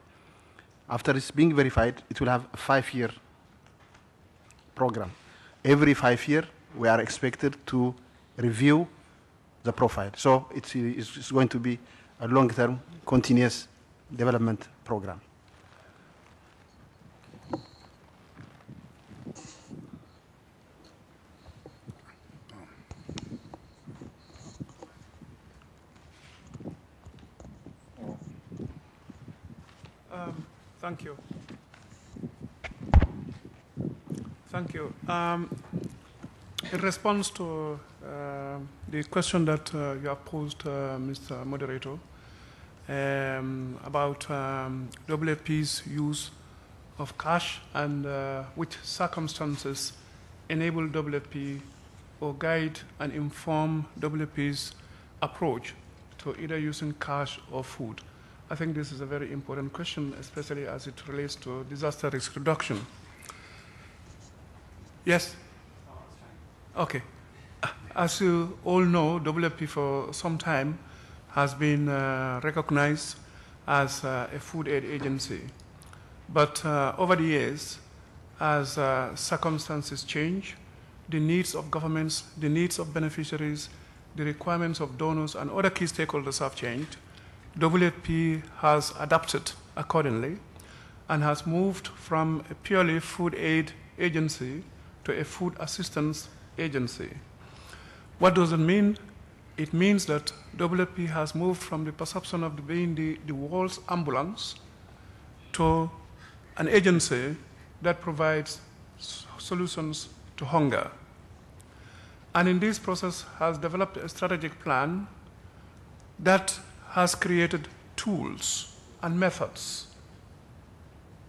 Speaker 7: After it's being verified, it will have a 5-year program. Every 5 years, we are expected to review the profile. So it's going to be a long-term, continuous development program.
Speaker 12: Thank you. Thank you. In response to the question that you have posed, Mr. Moderator, about WFP's use of cash and which circumstances enable WFP or guide and inform WFP's approach to either using cash or food. I think this is a very important question, especially as it relates to disaster risk reduction. Yes? Okay. As you all know, WFP for some time has been recognized as a food aid agency. But over the years, as circumstances change, the needs of governments, the needs of beneficiaries, the requirements of donors and other key stakeholders have changed. WFP has adapted accordingly and has moved from a purely food aid agency to a food assistance agency. What does it mean? it means that WFP has moved from the perception of being the world's ambulance to an agency that provides solutions to hunger. And in this process has developed a strategic plan that has created tools and methods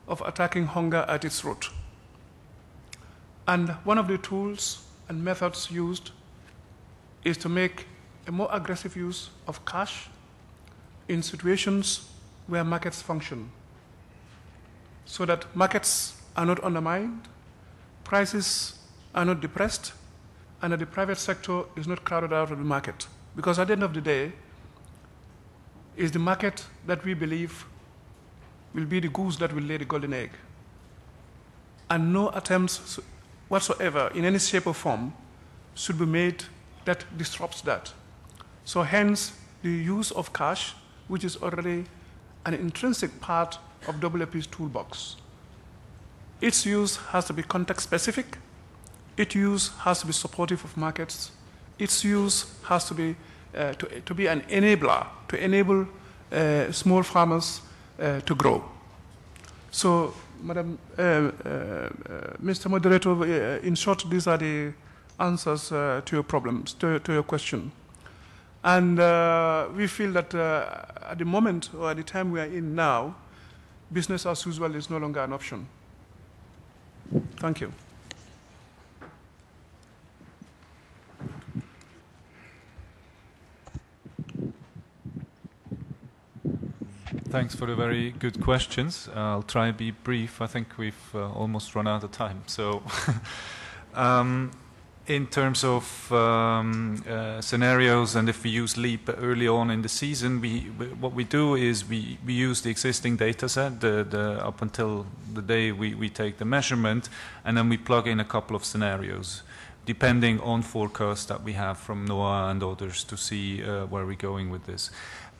Speaker 12: of attacking hunger at its root. And one of the tools and methods used is to make a more aggressive use of cash in situations where markets function, so that markets are not undermined, prices are not depressed, and that the private sector is not crowded out of the market. Because at the end of the day, it's the market that we believe will be the goose that will lay the golden egg. And no attempts whatsoever in any shape or form should be made that disrupts that. So hence, the use of cash, which is already an intrinsic part of WFP's toolbox. Its use has to be context-specific. Its use has to be supportive of markets. Its use has to be to be an enabler, to enable small farmers to grow. So, Madam, Mr. Moderator, in short, these are the answers to your problems, to your question. And we feel that at the moment, or at the time we are in now, business as usual is no longer an option. Thank you.
Speaker 6: Thanks for the very good questions. I'll try and be brief. I think we've almost run out of time. So in terms of scenarios, and if we use LEAP early on in the season, what we do is we use the existing data set up until the day we take the measurement, and then we plug in a couple of scenarios, depending on forecasts that we have from NOAA and others to see where we're going with this.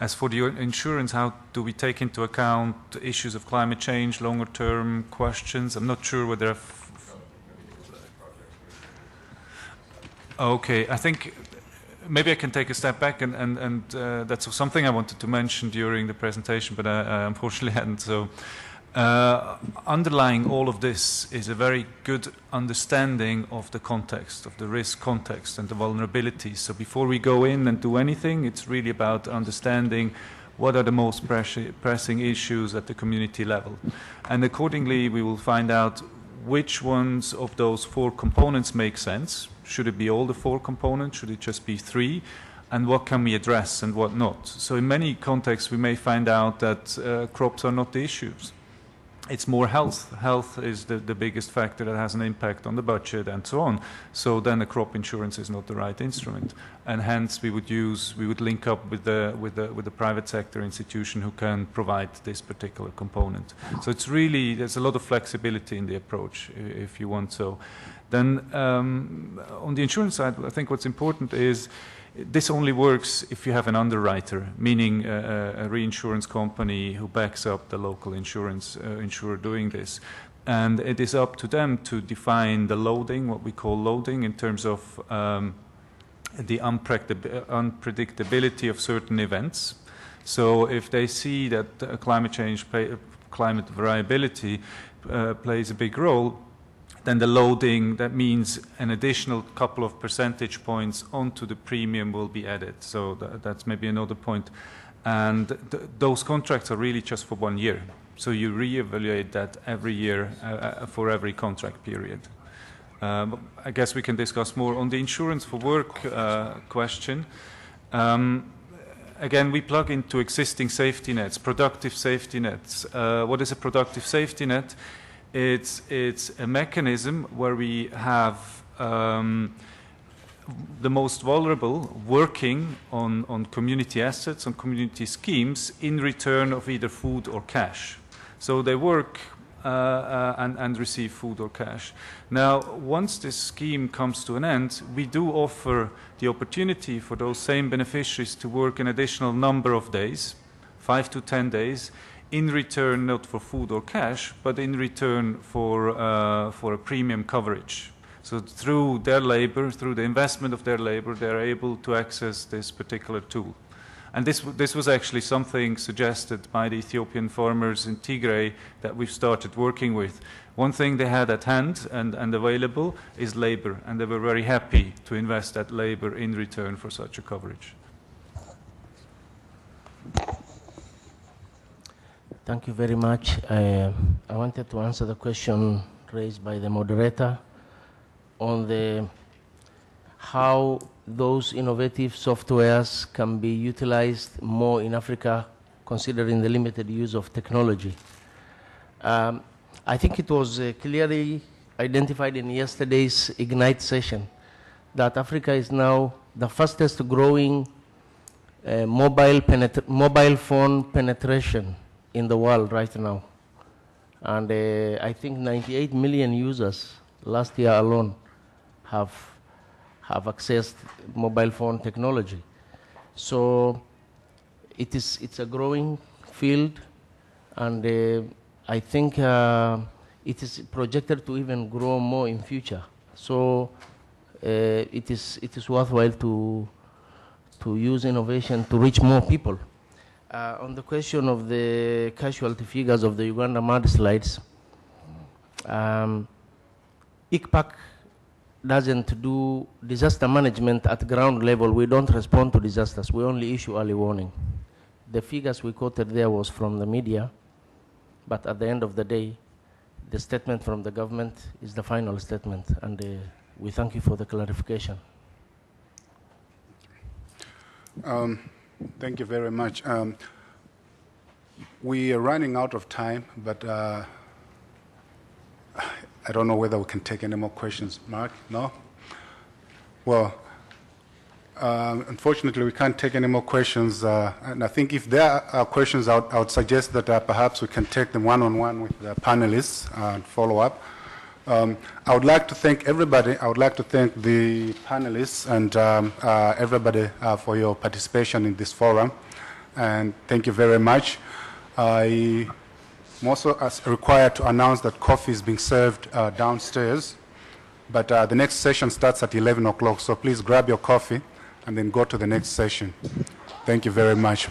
Speaker 6: As for the insurance, how do we take into account issues of climate change, longer-term questions? I'm not sure whether okay, I think maybe I can take a step back, and that's something I wanted to mention during the presentation, but I unfortunately hadn't. So underlying all of this is a very good understanding of the context, of the risk context and the vulnerabilities. So before we go in and do anything, it's really about understanding what are the most pressing issues at the community level. And accordingly, we will find out which ones of those 4 components make sense. Should it be all the 4 components? Should it just be 3? And what can we address and what not? So in many contexts, we may find out that crops are not the issues. It's more health. Health is the biggest factor that has an impact on the budget and so on. So then the crop insurance is not the right instrument. And hence we would link up with the private sector institution who can provide this particular component. So it's really, there's a lot of flexibility in the approach, if you want so. Then on the insurance side, I think what's important is this only works if you have an underwriter, meaning a reinsurance company who backs up the local insurer doing this. And it is up to them to define the loading, what we call loading, in terms of the unpredictability of certain events. So if they see that climate change, climate variability plays a big role, then the loading, that means an additional couple of percentage points onto the premium will be added. So that's maybe another point. And those contracts are really just for 1 year. So you reevaluate that every year for every contract period. I guess we can discuss more on the insurance for work question. Again, we plug into existing safety nets, productive safety nets. What is a productive safety net? It's a mechanism where we have the most vulnerable working on community assets, on community schemes in return of either food or cash. So they work and receive food or cash. Now, once this scheme comes to an end, we do offer the opportunity for those same beneficiaries to work an additional number of days, 5 to 10 days, in return not for food or cash, but in return for a premium coverage. So through their labor, through the investment of their labor, they're able to access this particular tool. And this was actually something suggested by the Ethiopian farmers in Tigray that we've started working with. One thing they had at hand and available is labor, and they were very happy to invest that labor in return for such a coverage.
Speaker 3: Thank you very much. I wanted to answer the question raised by the moderator on how those innovative softwares can be utilized more in Africa, considering the limited use of technology. I think it was clearly identified in yesterday's Ignite session that Africa is now the fastest growing mobile phone penetration in the world right now. And I think 98 million users last year alone have accessed mobile phone technology. So it's a growing field, and I think it is projected to even grow more in future. So it is worthwhile to use innovation to reach more people. On the question of the casualty figures of the Uganda mudslides, ICPAC doesn't do disaster management at ground level. We don't respond to disasters. We only issue early warning. The figures we quoted there was from the media, but at the end of the day, the statement from the government is the final statement, and we thank you for the clarification.
Speaker 2: Thank you very much. We are running out of time, but I don't know whether we can take any more questions. Mark, no? Well, unfortunately, we can't take any more questions. And I think if there are questions, I would suggest that perhaps we can take them one-on-one with the panelists and follow up. I would like to thank everybody. I would like to thank the panelists and everybody for your participation in this forum. And thank you very much. I'm also required to announce that coffee is being served downstairs. But the next session starts at 11 o'clock. So please grab your coffee and then go to the next session. Thank you very much.